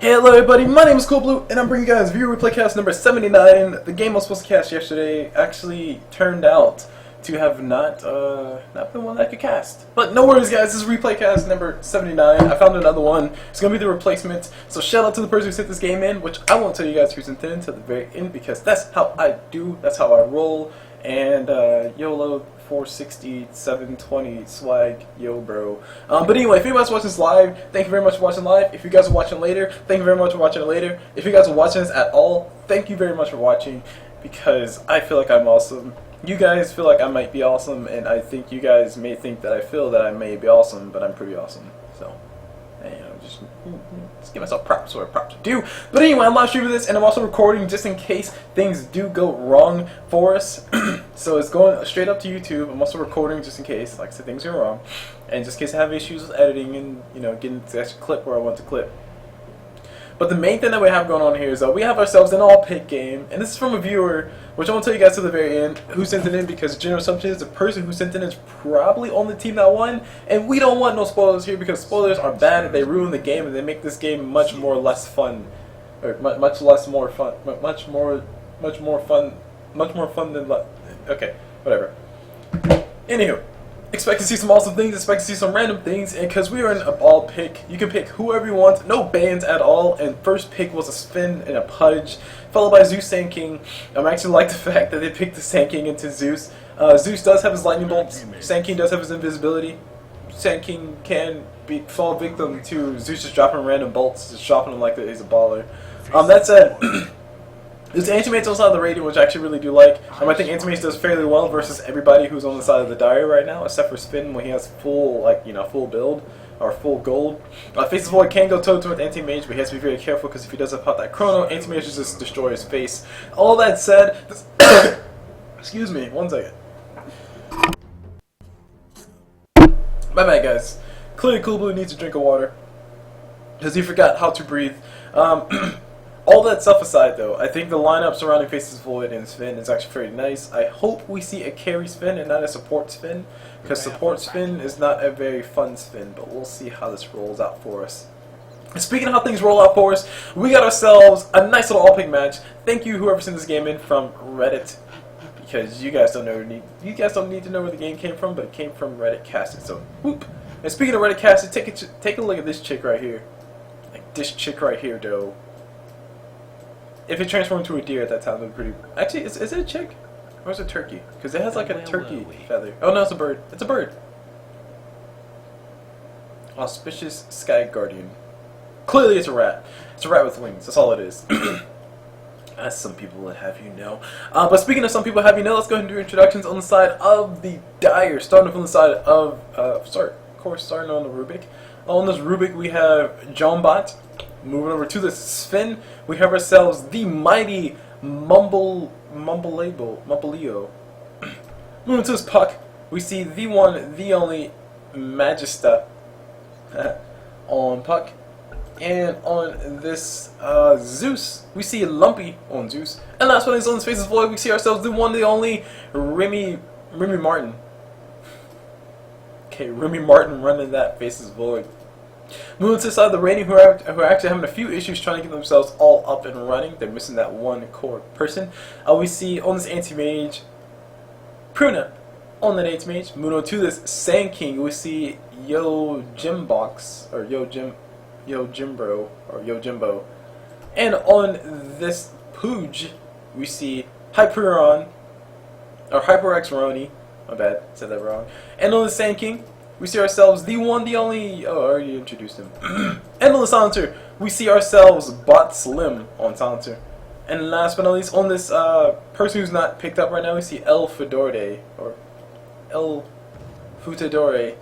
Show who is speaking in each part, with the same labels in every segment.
Speaker 1: Hey, hello everybody, my name is Coolblue, and I'm bringing you guys Viewer Replay Cast number 79. The game I was supposed to cast yesterday actually turned out to have not been one that I could cast. But no worries guys, this is Replay Cast number 79. I found another one. It's going to be the replacement. So shout out to the person who sent this game in, which I won't tell you guys who sent it in until the very end because that's how I do, that's how I roll. And YOLO 460 720 swag, yo bro. But anyway, if anybody's watching this live, thank you very much for watching live. If you guys are watching later, thank you very much for watching it later. If you guys are watching this at all, thank you very much for watching because I feel like I'm awesome. You guys feel like I might be awesome, and I think you guys may think that I feel that I may be awesome, but I'm pretty awesome. So, you know, just give myself props where props do. But anyway, I'm live streaming this, and I'm also recording just in case things do go wrong for us. So it's going straight up to YouTube. I'm also recording just in case, like I said, things go wrong, and just in case I have issues with editing and getting to actually clip where I want to clip. But the main thing that we have going on here is that we have ourselves an all-pick game, and this is from a viewer, which I won't tell you guys to the very end who sent it in because the general assumption is the person who sent it in is probably on the team that won, and we don't want no spoilers here because spoilers are bad and they ruin the game and they make this game much more fun than okay, whatever. Anywho. Expect to see some awesome things, expect to see some random things, and because we are in a ball pick, you can pick whoever you want, no bans at all, and first pick was a spin and a pudge, followed by Zeus Sand King. I actually like the fact that they picked the Sand King into Zeus. Zeus does have his lightning bolts, Sand King does have his invisibility, Sand King can fall victim to Zeus just dropping random bolts, just dropping him like that he's a baller. That said, there's Antimates on the side of the rating, which I actually really do like. I think Antimates does fairly well versus everybody who's on the side of the diary right now, except for Spin when he has full, full build or full gold. Faces Void can go toe-to-toe with Anti-Mage, but he has to be very careful because if he doesn't pop that Chrono, Anti-Mage just destroy his face. All that said, excuse me, one second. My bad, guys. Clearly, Coolblue needs a drink of water because he forgot how to breathe. All that stuff aside, though, I think the lineup surrounding Faces Void and Spin is actually very nice. I hope we see a carry spin and not a support spin, because support spin is not a very fun spin, but we'll see how this rolls out for us. Speaking of how things roll out for us, we got ourselves a nice little all-pick match. Thank you whoever sent this game in from Reddit, because you guys don't need to know where the game came from, but it came from Reddit Casted. So, whoop. And speaking of Reddit Casted, take a look at this chick right here. Like this chick right here, though. If it transformed into a deer at that time, it would be pretty... Actually, is it a chick? Or is it a turkey? Because it has like a turkey feather. Oh no, it's a bird. It's a bird. Auspicious Sky Guardian. Clearly it's a rat. It's a rat with wings. That's all it is. As some people would have you know. But speaking of some people have you know, let's go ahead and do introductions on the side of the Dire. Starting from the side of... starting on the Rubik. On this Rubik we have Jombot. Moving over to the Spin, we have ourselves the mighty Mumbleo. Moving to this Puck, we see the one, the only Magista on Puck. And on this Zeus, we see Lumpy on Zeus. And last one is on his Faces Void, we see ourselves the one, the only Remy Martin. Okay, Remy Martin running that Faces Void. Moving to the side of the rating, who are actually having a few issues trying to get themselves all up and running. They're missing that one core person. We see on this Anti-Mage, Pruna on that Anti-Mage. Moving on to this Sand King, we see Yo Jimbox, or Yo Jimbro, or Yo Jimbo. And on this Pooge, we see Hyperon, or HyperX Roni. My bad, said that wrong. And on the Sand King, we see ourselves the one, the only... Oh, I already introduced him. And on the Silencer, we see ourselves Bot Slim on Silencer. And last but not least, on this person who's not picked up right now, we see El Fedorde, or El Futadore,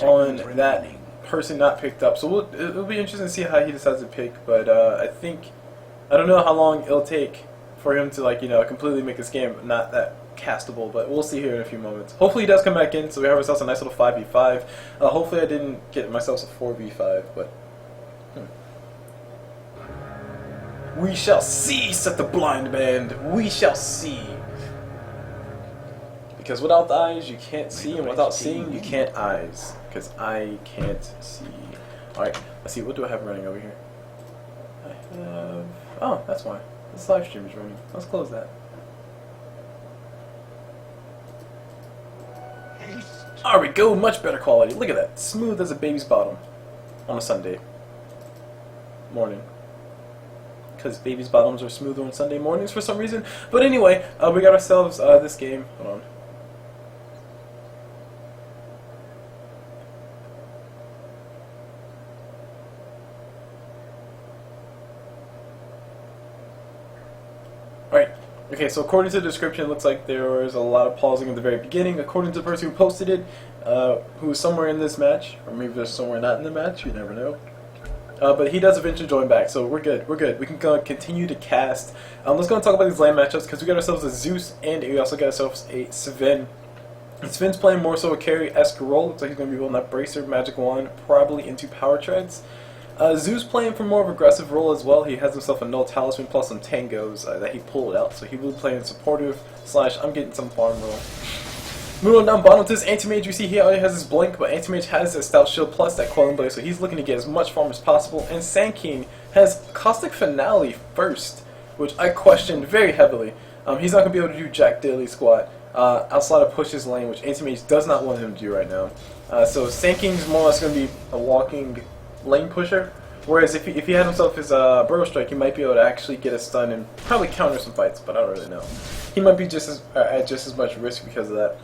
Speaker 1: on that person not picked up. So it'll be interesting to see how he decides to pick, but I don't know how long it'll take for him to, completely make this game not that castable, but we'll see here in a few moments. Hopefully he does come back in, so we have ourselves a nice little 5v5. Hopefully I didn't get myself a 4v5, but we shall see, said the blind man. We shall see. Because without the eyes you can't see, and without seeing you can't eyes. Because I can't see. Alright, let's see, what do I have running over here? Oh, that's why. This live stream is running. Let's close that. There we go, much better quality. Look at that. Smooth as a baby's bottom on a Sunday morning. Because babies' bottoms are smoother on Sunday mornings for some reason. But anyway, we got ourselves this game. Hold on. Alright. Okay, so according to the description, it looks like there was a lot of pausing at the very beginning. According to the person who posted it, who was somewhere in this match, or maybe there's somewhere not in the match, you never know. But he does eventually join back, so we're good. We're good. We can continue to cast. Let's go and talk about these land matchups, because we got ourselves a Zeus, and we also got ourselves a Sven. And Sven's playing more so a carry-esque role. Looks like he's going to be rolling that Bracer, Magic Wand, probably into Power Treads. Zeus playing for more of an aggressive role as well. He has himself a Null Talisman plus some Tangos that he pulled out, so he will be playing supportive / I'm getting some farm role. Moving on down bottom to this Anti-Mage, you see he already has his Blink, but Anti-Mage has that Stout Shield plus that Quelling Blade, so he's looking to get as much farm as possible. And Sand King has Caustic Finale first, which I questioned very heavily. He's not going to be able to do Jack Daily Squat outside of push his lane, which Anti-Mage does not want him to do right now. So Sand King's more or less going to be a walking lane pusher, whereas if he had himself his Burrow Strike, he might be able to actually get a stun and probably counter some fights, but I don't really know. He might be just as at just as much risk because of that.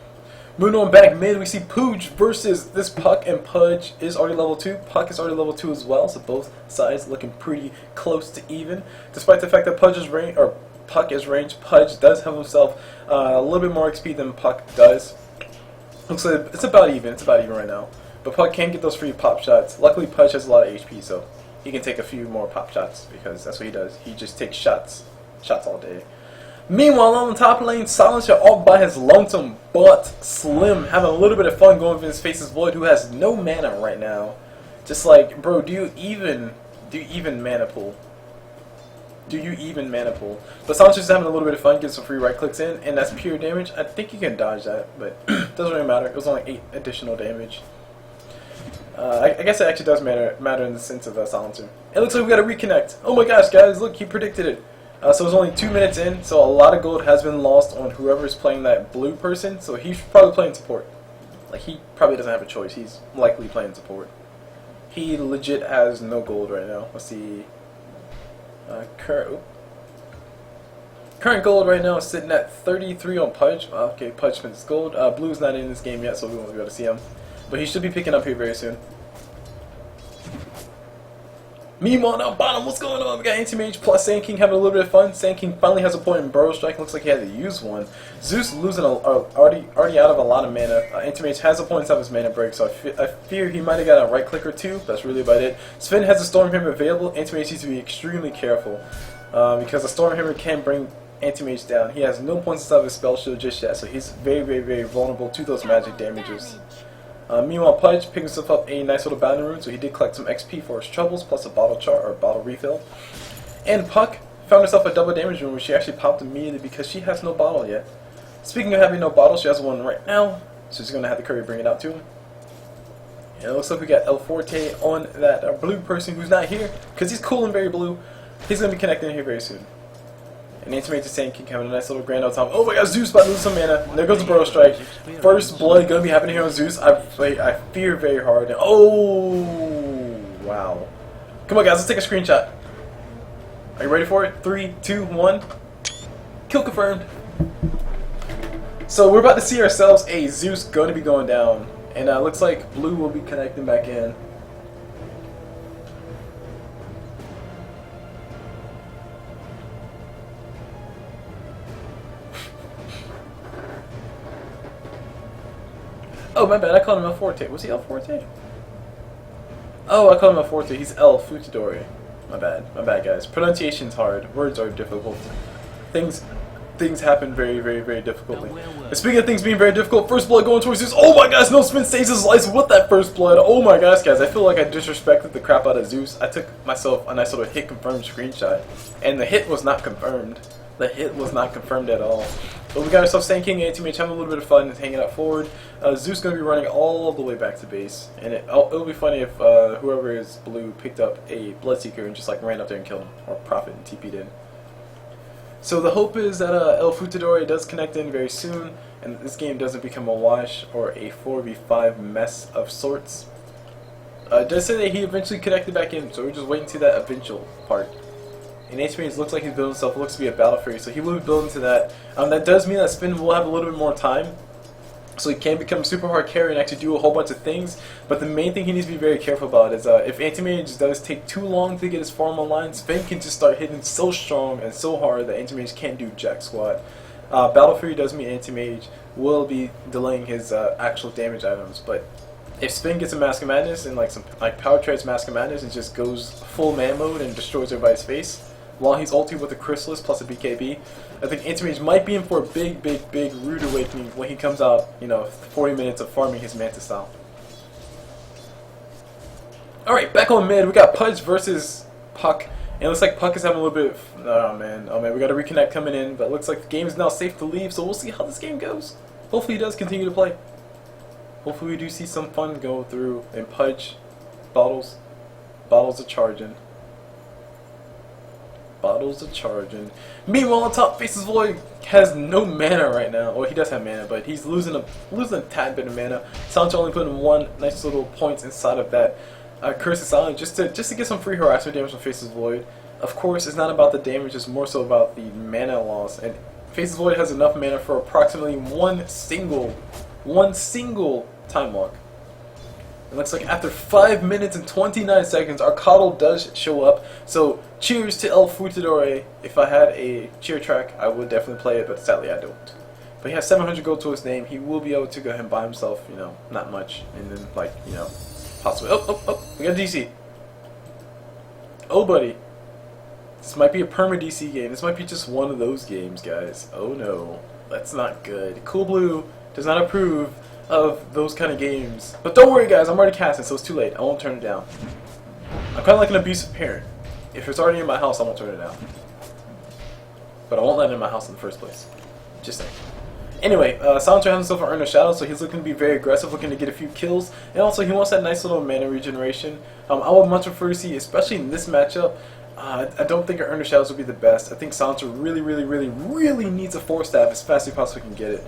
Speaker 1: Moving on back mid, we see Pooj versus this Puck, and Pudge is already level 2. Puck is already level 2 as well, so both sides looking pretty close to even. Despite the fact that Puck is ranged, Pudge does have himself a little bit more XP than Puck does. Looks like it's about even. It's about even right now. But Puck can get those free pop shots. Luckily, Pudge has a lot of HP, so he can take a few more pop shots because that's what he does. He just takes shots all day. Meanwhile, on the top lane, Silencer all by his lonesome, but Slim having a little bit of fun going with his Faceless Void, who has no mana right now. Just like, bro, do you even mana pool? Do you even mana pool? But Silencer's having a little bit of fun, getting some free right clicks in, and that's pure damage. I think you can dodge that, but doesn't really matter. It was only 8 additional damage. I guess it actually does matter in the sense of Silencer. It looks like we got a reconnect. Oh my gosh, guys, look, he predicted it. So it's only 2 minutes in, so a lot of gold has been lost on whoever's playing that blue person, so he's probably playing support. Like, he probably doesn't have a choice. He's likely playing support. He legit has no gold right now. Let's see. Current gold right now is sitting at 33 on Pudge. Okay, Pudge spent his gold. Blue's not in this game yet, so we won't be able to see him. But he should be picking up here very soon. Meanwhile, down bottom, what's going on? We got Anti-Mage plus Sand King having a little bit of fun. Sand King finally has a point in Burrow Strike. Looks like he had to use one. Zeus losing already out of a lot of mana. Anti-Mage has a point of his mana break, so I fear he might have got a right click or two. That's really about it. Sven has a Storm Hammer available. Anti-Mage needs to be extremely careful because a Storm Hammer can bring Anti-Mage down. He has no points inside of his spell shield just yet, so he's very, very, very vulnerable to those magic damages. Meanwhile, Pudge picked himself up a nice little boundary rune, so he did collect some XP for his troubles, plus a bottle chart or bottle refill. And Puck found herself a double damage rune, which she actually popped immediately because she has no bottle yet. Speaking of having no bottle, she has one right now, so she's going to have the courier bring it out to him. And it looks like we got El Forte on that blue person who's not here, because he's cool and very blue. He's going to be connecting here very soon. And Anti-Mage is Sand King having a nice little grand old time. Oh my god, Zeus about to lose some mana. And there goes the Burrow Strike. First blood going to be happening here on Zeus. I fear very hard. Oh, wow. Come on guys, let's take a screenshot. Are you ready for it? 3, 2, 1. Kill confirmed. So we're about to see ourselves a Zeus going to be going down. And looks like blue will be connecting back in. Oh, my bad, I called him El Forte. Was he El Forte? Oh, I called him El Forte. He's El Futadori. My bad, guys. Pronunciation's hard. Words are difficult. Things happen very, very, very difficultly. And speaking of things being very difficult, first blood going towards Zeus. Oh my gosh, no Spin stays his life with that first blood. Oh my gosh, guys, I feel like I disrespected the crap out of Zeus. I took myself a nice little hit confirmed screenshot, and the hit was not confirmed. The hit was not confirmed at all. But we got ourselves Sand King and Anti-Mage having a little bit of fun and hanging out forward. Zeus going to be running all the way back to base. And it'll be funny if whoever is blue picked up a Bloodseeker and just like ran up there and killed him. Or Prophet and TP'd in. So the hope is that El Futador does connect in very soon. And this game doesn't become a wash or a 4v5 mess of sorts. It does say that he eventually connected back in. So we're just waiting to that eventual part. And Anti-Mage looks like he's building himself. It looks to be a Battle Fury, so he will be building to that. That does mean that Spin will have a little bit more time, so he can become super hard carry and actually do a whole bunch of things. But the main thing he needs to be very careful about is if Anti-Mage does take too long to get his farm online, Spin can just start hitting so strong and so hard that Anti-Mage can't do jack squat. Battle Fury does mean Anti-Mage will be delaying his actual damage items, but if Spin gets a Mask of Madness and like some Power Tread's Mask of Madness and just goes full man mode and destroys everybody's face, while he's ulti with a Chrysalis plus a BKB, I think Anti-Mage might be in for a big rude awakening when he comes out, 40 minutes of farming his Manta style. Alright, back on mid, we got Pudge versus Puck, and it looks like Puck is having a little bit of, oh man, we got a reconnect coming in, but it looks like the game is now safe to leave, so we'll see how this game goes. Hopefully he does continue to play. Hopefully we do see some fun go through, and Pudge, bottles are charging. Bottles are charging. Meanwhile, on top, Faceless Void has no mana right now. Well, he does have mana, but he's losing a tad bit of mana. Sancho only putting one nice little points inside of that Curse of Silence just to get some free harassment damage from Faceless Void. Of course, it's not about the damage; it's more so about the mana loss. And Faceless Void has enough mana for approximately one single time walk. It looks like after 5 minutes and 29 seconds, our Coddle does show up. So, cheers to El Futador. If I had a cheer track, I would definitely play it, but sadly I don't. But he has 700 gold to his name. He will be able to go ahead and buy himself, not much. And then, possibly. Oh, we got a DC. Oh, buddy. This might be a perma DC game. This might be just one of those games, guys. Oh, no. That's not good. Cool Blue does not approve of those kind of games. But don't worry, guys, I'm already casting, so it's too late. I won't turn it down. I'm kind of like an abusive parent. If it's already in my house, I won't turn it down. But I won't let it in my house in the first place. Just saying. Anyway, Sancho has himself an Urn of Shadow, so he's looking to be very aggressive, looking to get a few kills. And also, he wants that nice little mana regeneration. I would much prefer to see, especially in this matchup, I don't think an Urn of Shadows would be the best. I think Sancho really needs a 4-staff as fast as he possibly can get it.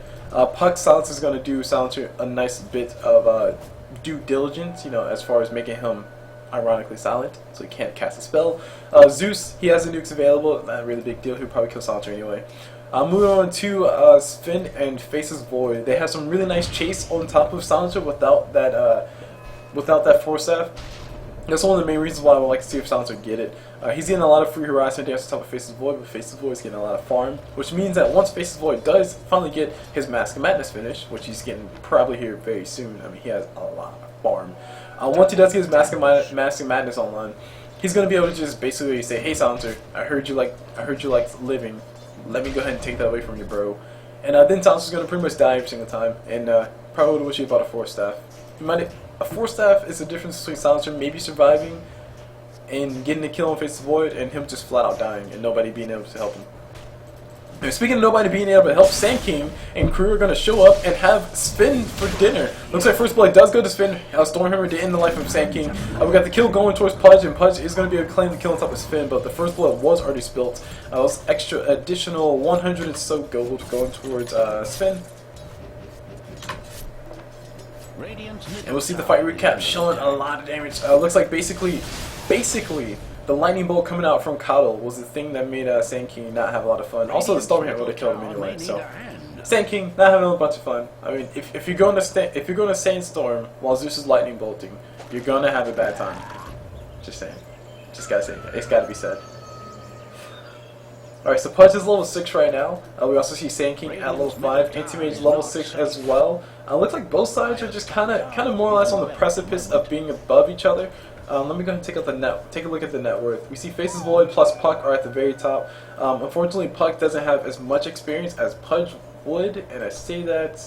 Speaker 1: Puck Silence is going to do Sancho a nice bit of due diligence, as far as making him ironically silent, so he can't cast a spell. Zeus, he has the nukes available, not a really big deal, he'll probably kill Sancho anyway. Moving on to Spin and Faceless Void. They have some really nice chase on top of Sancho without that 4-staff. That's one of the main reasons why I would like to see if Sancho get it. He's getting a lot of free harassment damage on top of Faceless Void, but Faceless Void is getting a lot of farm, which means that once Faceless Void does finally get his Mask of Madness finish, which he's getting probably here very soon, he has a lot of farm. Once he does get his Mask of Madness online, he's going to be able to just basically say, hey Sancho, I heard you like living, let me go ahead and take that away from you, bro. And then Sancho's going to pretty much die every single time, and probably would wish he bought a 4-staff. A 4-staff is the difference between Silencer maybe surviving and getting a kill on Faceless Void and him just flat out dying and nobody being able to help him. And speaking of nobody being able to help, Sand King and crew are going to show up and have Spin for dinner. Looks like First Blood does go to Spin. Stormhammer to end the life of Sand King. We got the kill going towards Pudge, and Pudge is going to be able to claim the kill on top of Spin, but the First Blood was already spilt. Was extra additional 100 and so gold going towards Spin. And we'll see the fight recap showing a lot of damage. Looks like basically, the lightning bolt coming out from Coddle was the thing that made Sand King not have a lot of fun. Also, the Stormhammer would have killed him anyway. So, Sand King not having a bunch of fun. If you're going to Sandstorm while Zeus is lightning bolting, you're gonna have a bad time. Just saying. Just gotta say it. It's gotta be said. Alright, so Pudge is level 6 right now. We also see Sand King at level 5. Anti-Mage level 6 as well. Looks like both sides are just kind of more or less on the precipice of being above each other. Let me go ahead and take a look at the net worth. We see Faceless Void plus Puck are at the very top. Unfortunately, Puck doesn't have as much experience as Pudge would, and I say that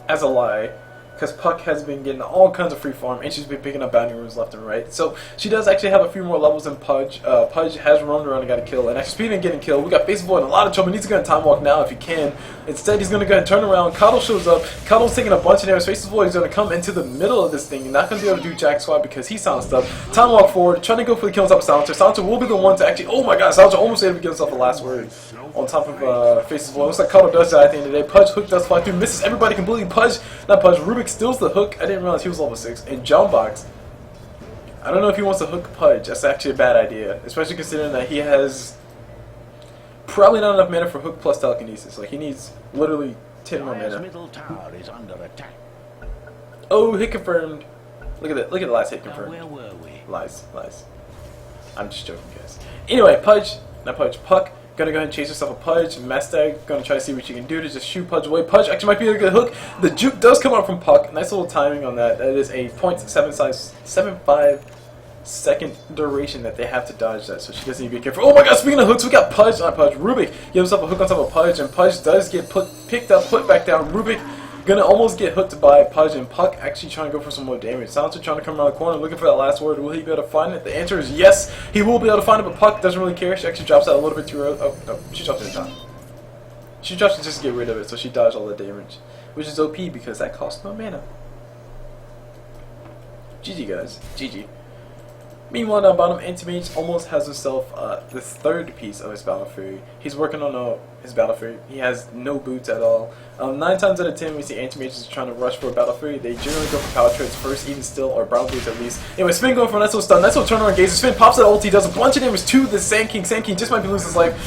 Speaker 1: as a lie. because Puck has been getting all kinds of free farm, and she's been picking up bounty runes left and right. So she does actually have a few more levels than Pudge. Pudge has roamed around and got a kill, and actually speaking of getting killed, we got Faceless Void in a lot of trouble. He needs to go and time walk now if he can. Instead, he's going to go ahead and turn around. Cuddle shows up. Cuddle's taking a bunch of damage. Faceless Void is going to come into the middle of this thing. You're not going to be able to do jack squat because he's silenced up. Time walk forward, trying to go for the kill on top of Silencer. Silencer will be the one to actually, oh my god, Silencer almost able to give himself the last word on top of Faceless Void. Looks like Cuddle does die at the end of the day. Pudge hook does fly through, misses everybody completely. Rubik steals the hook. I didn't realize he was level 6. And Jumpbox, I don't know if he wants to hook Pudge. That's actually a bad idea, especially considering that he has probably not enough mana for hook plus telekinesis. Like, he needs literally 10 more mana.
Speaker 2: Middle tower is under attack.
Speaker 1: Oh, hit confirmed. Look at that. Look at the last hit confirmed.
Speaker 2: Where were we?
Speaker 1: Lies. I'm just joking, guys. Anyway, Puck. Gonna go ahead and chase herself a Pudge. Mastag gonna try to see what she can do to just shoot Pudge away. Pudge actually might be able to get a hook. The juke does come out from Puck. Nice little timing on that. That is a 0.75 second duration that they have to dodge that, so she doesn't need to be careful. Oh my god, speaking of hooks, we got Pudge, not Pudge, Rubik gives himself a hook on top of Pudge, and Pudge does get picked up, put back down. Rubik gonna almost get hooked by Pudge, and Puck actually trying to go for some more damage. Silencer trying to come around the corner, looking for that last word. Will he be able to find it? The answer is yes, he will be able to find it, but Puck doesn't really care. She actually drops out a little bit too early. Oh, no, she drops it in time. She drops it just to get rid of it, so she dodged all the damage, which is OP because that costs no mana. GG, guys. GG. Meanwhile, down bottom, Anti-Mage almost has himself the third piece of his Battle Fury. He's working on his Battle Fury. He has no boots at all. 9 times out of 10, we see Anti-Mage is trying to rush for a Battle Fury. They generally go for power trades first, even still, or brown boots at least. Anyway, Spin going for a nice little stun. Nice little turnaround gaze. Spin pops that ulti, does a bunch of damage to the Sand King. Sand King just might be losing his life.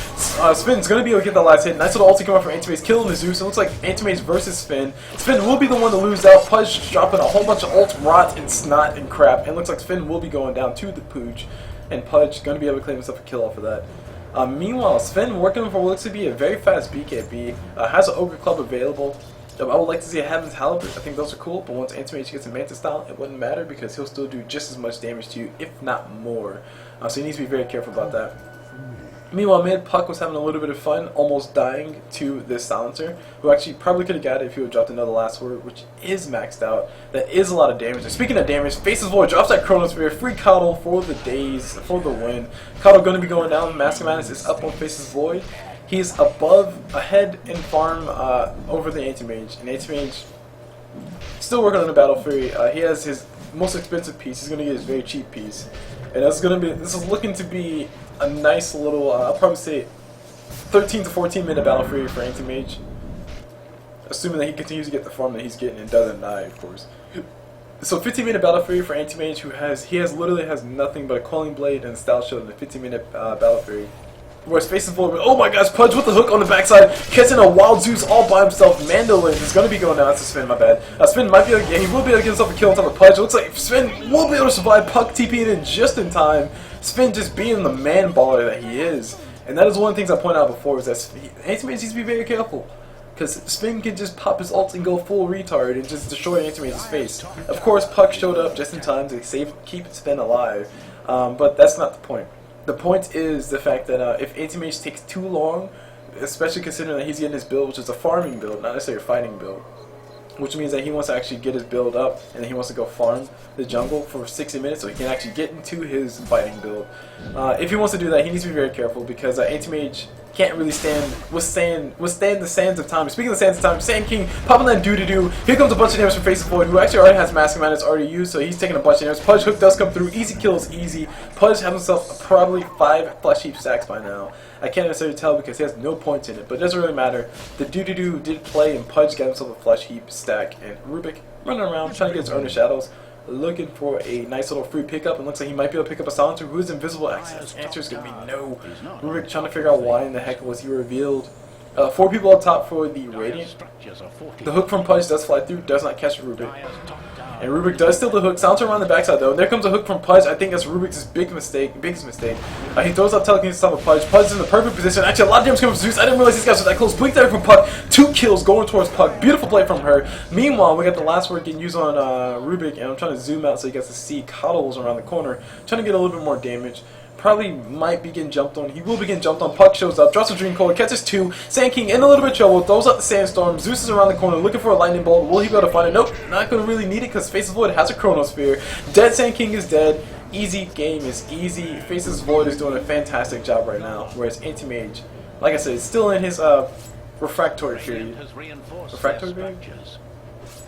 Speaker 1: Spin's going to be able to get that last hit. Nice little ulti coming out from Anti-Mage, killing the Zeus. It looks like Anti-Mage versus Spin. Spin will be the one to lose out. Pudge dropping a whole bunch of ult, rot, and snot and crap. And it looks like Spin will be going down to the Pooch. And Pudge going to be able to claim himself a kill off of that. Meanwhile, Sven working for what looks to be a very fast BKB, has an Ogre Club available. I would like to see a Heaven's Halberd. I think those are cool, but once Anti-Mage gets a Manta style, it wouldn't matter because he'll still do just as much damage to you, if not more. So he needs to be very careful about that. Meanwhile, mid, Puck was having a little bit of fun, almost dying to this Silencer, who actually probably could have got it if he would have dropped another last word, which is maxed out. That is a lot of damage. And speaking of damage, Faceless Void drops that Chronosphere, free Cuddle for the days, for the win. Cuddle going to be going down, Master Madness is up on Faceless Void. He's ahead in farm over the Anti-Mage, and Anti-Mage still working on the Battle Fury. He has his most expensive piece. He's going to get his very cheap piece, and this is looking to be a nice little, I'll probably say 13 to 14 minute Battle Fury for Anti-Mage, assuming that he continues to get the farm that he's getting and doesn't die, of course. So 15-minute Battle Fury for Anti-Mage, who literally has nothing but a Quelling Blade and a Style Shield in a 15-minute Battle Fury. Whereas Faceless Void, oh my gosh, Pudge with the hook on the backside, catching a Wild Zeus all by himself. Mandolin is going to be going down to Spin, my bad. Spin might be able to he will be able to get himself a kill on top of Pudge. It looks like Spin will be able to survive, Puck TPing in just in time. Spin just being the man baller that he is. And that is one of the things I pointed out before, is that Anti-Mage needs to be very careful. Because Spin can just pop his ult and go full retard and just destroy Anti-Mage's face. Of course, Puck showed up just in time to keep Spin alive, but that's not the point. The point is the fact that if Anti-Mage takes too long, especially considering that he's getting his build, which is a farming build, not necessarily a fighting build, which means that he wants to actually get his build up, and then he wants to go farm the jungle for 60 minutes so he can actually get into his fighting build. If he wants to do that, he needs to be very careful, because Anti-Mage can't really withstand the sands of time. Speaking of the sands of time, Sand King popping that doo-doo-doo. Here comes a bunch of damage from Faceless Void, who actually already has Mask Madness already used, so he's taking a bunch of damage. Pudge hook does come through. Easy kills, easy. Pudge has himself probably 5 flesh heap stacks by now. I can't necessarily tell because he has no points in it, but it doesn't really matter. The doo-doo-doo did play, and Pudge got himself a flesh heap stack, and Rubik running around trying to get his Earner Shadows, looking for a nice little free pickup, and looks like he might be able to pick up a Silencer who is invisible access. The answer is going to be no. Rubik trying to figure out why in the heck was he revealed. 4 people up top for the Radiant. The hook from Pudge does fly through, does not catch Rubik. And Rubik does steal the hook. Silencer around the backside though. And there comes a hook from Pudge. I think that's Rubik's biggest mistake. He throws out telekinesis on top of Pudge. Pudge is in the perfect position. Actually, a lot of damage coming from Zeus. I didn't realize these guys were that close. Blink there from Puck. 2 kills going towards Puck. Beautiful play from her. Meanwhile, we got the last word getting used on Rubik, and I'm trying to zoom out so you guys can see Coddles around the corner, trying to get a little bit more damage. probably might be getting jumped on. He will be getting jumped on. Puck shows up, drops a Dream Coil, catches 2. Sand King in a little bit of trouble, throws up the Sandstorm. Zeus is around the corner looking for a Lightning Bolt. Will he be able to find it? Nope, not going to really need it because Faces Void has a Chronosphere. Dead Sand King is dead. Easy game is easy. Faces Void is doing a fantastic job right now, whereas Anti-Mage, like I said, is still in his refractory period. Refractory period?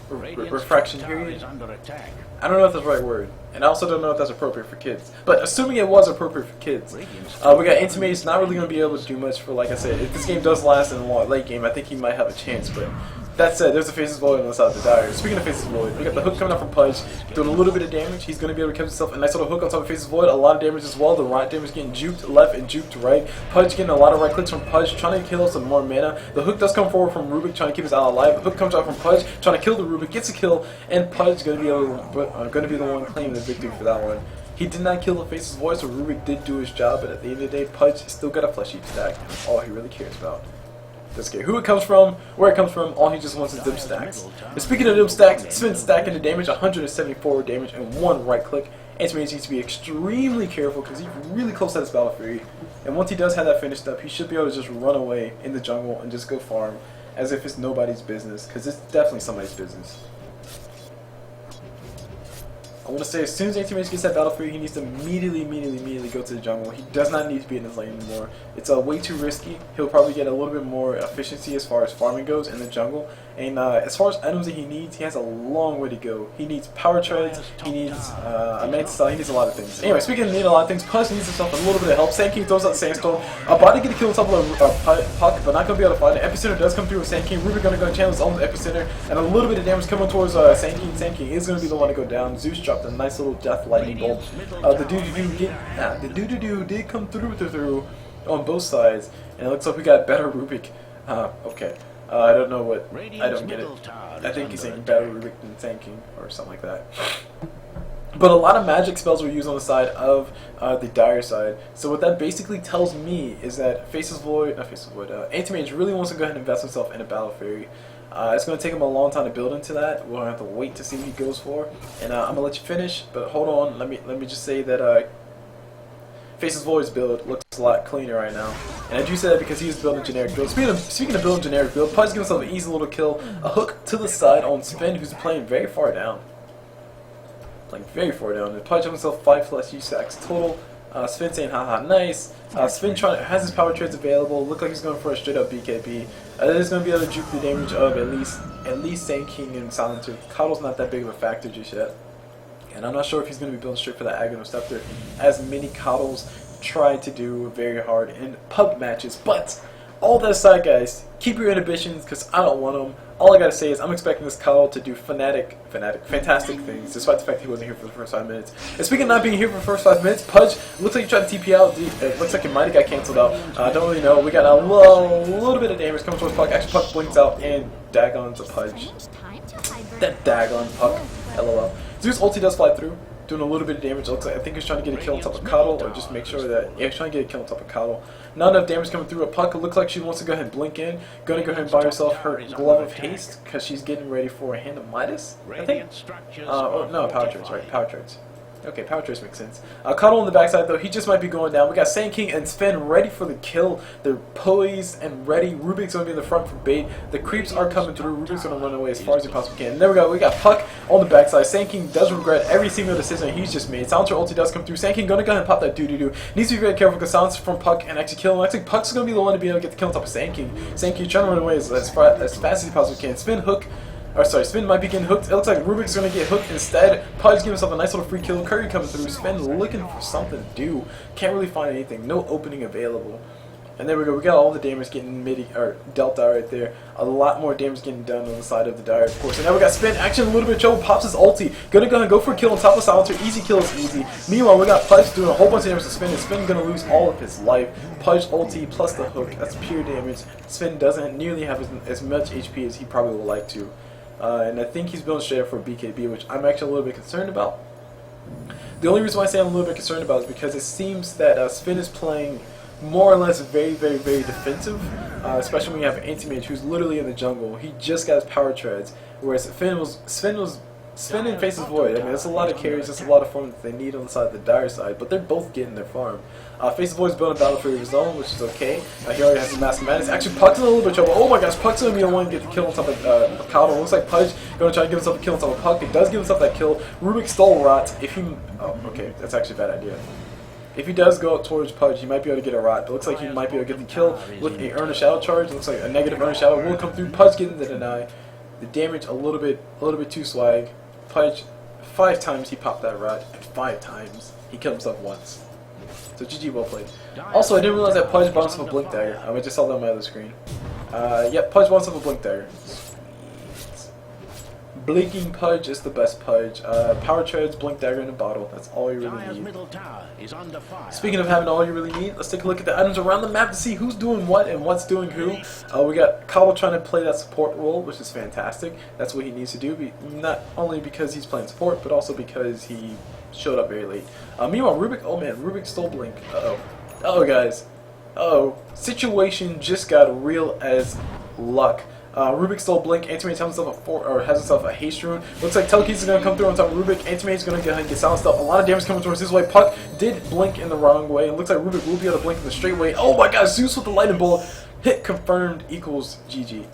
Speaker 1: Refraction period? I don't know if that's the right word, and I also don't know if that's appropriate for kids. But assuming it was appropriate for kids, we got Anti-Mage not really going to be able to do much for, like I said, if this game does last in the late game, I think he might have a chance, but that said, there's a Faces Void on the side of the Dire. Speaking of Faces Void, we got the hook coming out from Pudge, doing a little bit of damage. He's going to be able to catch himself a nice little hook on top of Faces Void, a lot of damage as well. The right damage getting juked left and juked right. Pudge getting a lot of right clicks from Pudge, trying to kill some more mana. The hook does come forward from Rubik, trying to keep his ally alive. The hook comes out from Pudge, trying to kill the Rubik, gets a kill, and Pudge is going to be the one claiming the victory for that one. He did not kill the Faces Void, so Rubik did do his job, but at the end of the day, Pudge still got a flesh heap stack. That's all he really cares about. Doesn't care who it comes from, where it comes from, all he just wants is dim stacks. And speaking of dim stacks, Sven stacking the damage, 174 damage and 1 right click. Anti-Mage needs to be extremely careful because he's really close to this Battle Fury. And once he does have that finished up, he should be able to just run away in the jungle and just go farm as if it's nobody's business, because it's definitely somebody's business. I want to say, as soon as Anti-Mage gets that Battle Fury, he needs to immediately go to the jungle. He does not need to be in his lane anymore. It's way too risky. He'll probably get a little bit more efficiency as far as farming goes in the jungle. And as far as items that he needs, he has a long way to go. He needs power treads, he needs a Mantis, he needs a lot of things. Anyway, speaking of needing a lot of things, Pudge needs himself a little bit of help. Sand King throws out Sandstorm. About to get a kill on top of Puck, but not going to be able to find it. Epicenter does come through with Sand King. Rubik going to go channel his own Epicenter, and a little bit of damage coming towards Sand King. Sand King is going to be the one to go down. Zeus dropped a nice little death lightning bolt. The doo-doo-doo did come through on both sides, and it looks like we got better Rubik. Okay. I don't know what. I don't get it. I think he's saying better Rubik than Sand King or something like that. But a lot of magic spells were used on the side of the Dire side. So what that basically tells me is that Anti-Mage really wants to go ahead and invest himself in a Battle Fury. It's going to take him a long time to build into that. We'll have to wait to see what he goes for. And I'm going to let you finish, but hold on. Let me just say that Faces Void's build looks a lot cleaner right now. And I do say that because he's building a generic build. Speaking of building generic build, Pudge gives himself an easy little kill. A hook to the side on Sven, who's playing very far down. And Pudge himself 5 flesh stacks total. Sven saying haha nice. Sven has his power trades available. Look like he's going for a straight up BKB. He's going to be able to juke the damage of at least Sand King and Silencer. Coddle's not that big of a factor just yet. And I'm not sure if he's going to be building straight for that Aghanim Scepter, as many Coddles try to do very hard in pub matches. But all that aside, guys, keep your inhibitions because I don't want them. All I gotta say is I'm expecting this Coddle to do fantastic things, despite the fact he wasn't here for the first 5 minutes. And speaking of not being here for the first 5 minutes, Pudge looks like he tried to TP out. It looks like it might have got cancelled out. I don't really know. We got a little bit of damage coming towards Puck. Actually, Puck blinks out and Dagon to Pudge. That Dagon Puck. LOL. Zeus ulti does fly through, doing a little bit of damage. It looks like I think he's trying to get a kill on top of Coddle, or just make sure that he's trying to get a kill on top of Coddle. Not enough damage coming through. A Puck, it looks like she wants to go ahead and blink in. Gonna go ahead and buy herself her Glove of Haste because she's getting ready for a Hand of Midas, I think. Oh no, Power Trades, right? Power Trades. Okay, Power Trades makes sense. Coddle on the backside though, he just might be going down. We got Sand King and Sven ready for the kill. They're poised and ready. Rubik's going to be in the front for bait. The creeps are coming through. Rubik's going to run away as far as he possibly can. And there we go. We got Puck on the backside. Sand King does regret every single decision he's just made. Silencer ulti does come through. Sand King going to go ahead and pop that doo-doo-doo. Needs to be very careful because Silencer from Puck and actually kill him. I think Puck's going to be the one to be able to get the kill on top of Sand King. Sand King trying to run away as fast as he possibly can. Sven might be getting hooked. It looks like Rubik's going to get hooked instead. Pudge giving himself a nice little free kill. Curry coming through. Sven looking for something to do. Can't really find anything. No opening available. And there we go. We got all the damage getting dealt out right there. A lot more damage getting done on the side of the Dire, of course. And now we got Sven action, a little bit of trouble. Pops his ulti. Gonna go and go for a kill on top of Silencer. Easy kill is easy. Meanwhile, we got Pudge doing a whole bunch of damage to Sven. And Sven gonna lose all of his life. Pudge ulti plus the hook. That's pure damage. Sven doesn't nearly have as much HP as he probably would like to. And I think he's building straight up for BKB, which I'm actually a little bit concerned about. The only reason why I say I'm a little bit concerned about is because it seems that Sven is playing more or less very defensive, especially when you have Anti-Mage who's literally in the jungle. He just got his power treads, whereas Sven was Spin and Faces Void. I mean, there's a lot of carries, there's a lot of farm that they need on the side of the Dire side, but they're both getting their farm. Faces Void's building a Battle Fury of his own, which is okay. He already has the Mask of Madness. Actually, Puck's in a little bit of trouble. Oh my gosh, Puck's gonna be the one to get the kill on top of Mikado. Looks like Pudge gonna try to give himself a kill on top of Puck. He does give himself that kill. Rubik stole Rot. If he... Oh, okay, that's actually a bad idea. If he does go up towards Pudge, he might be able to get a Rot, but looks like he might be able to get the kill with a Earn a Shadow charge. Looks like a negative Earn a Shadow will come through. Pudge getting the deny. The damage a little bit too swag. Pudge, 5 times he popped that Rot, and 5 times he killed himself once. So GG, well played. Also, I didn't realize that Pudge bounced off a Blink Dagger. I just saw that on my other screen. Yep, Pudge bounced off a Blink Dagger. Blinking Pudge is the best Pudge. Power Treads, Blink Dagger in a bottle. That's all you really need.
Speaker 2: Middle tower is under fire.
Speaker 1: Speaking of having all you really need, let's take a look at the items around the map to see who's doing what and what's doing who. We got Cobble trying to play that support role, which is fantastic. That's what he needs to do, not only because he's playing support, but also because he showed up very late. Meanwhile, Rubik, oh man, Rubik stole Blink. Uh-oh. Uh-oh, guys. Uh-oh. Situation just got real as luck. Rubik stole Blink. Anti-Mage has himself a haste rune. Looks like Telekinesis is going to come through on top of Rubik. Anti-Mage is going to go ahead and get silenced up. A lot of damage coming towards his way. Puck did blink in the wrong way. It looks like Rubik will be able to blink in the straight way. Oh my god, Zeus with the lightning bolt. Hit confirmed equals GG.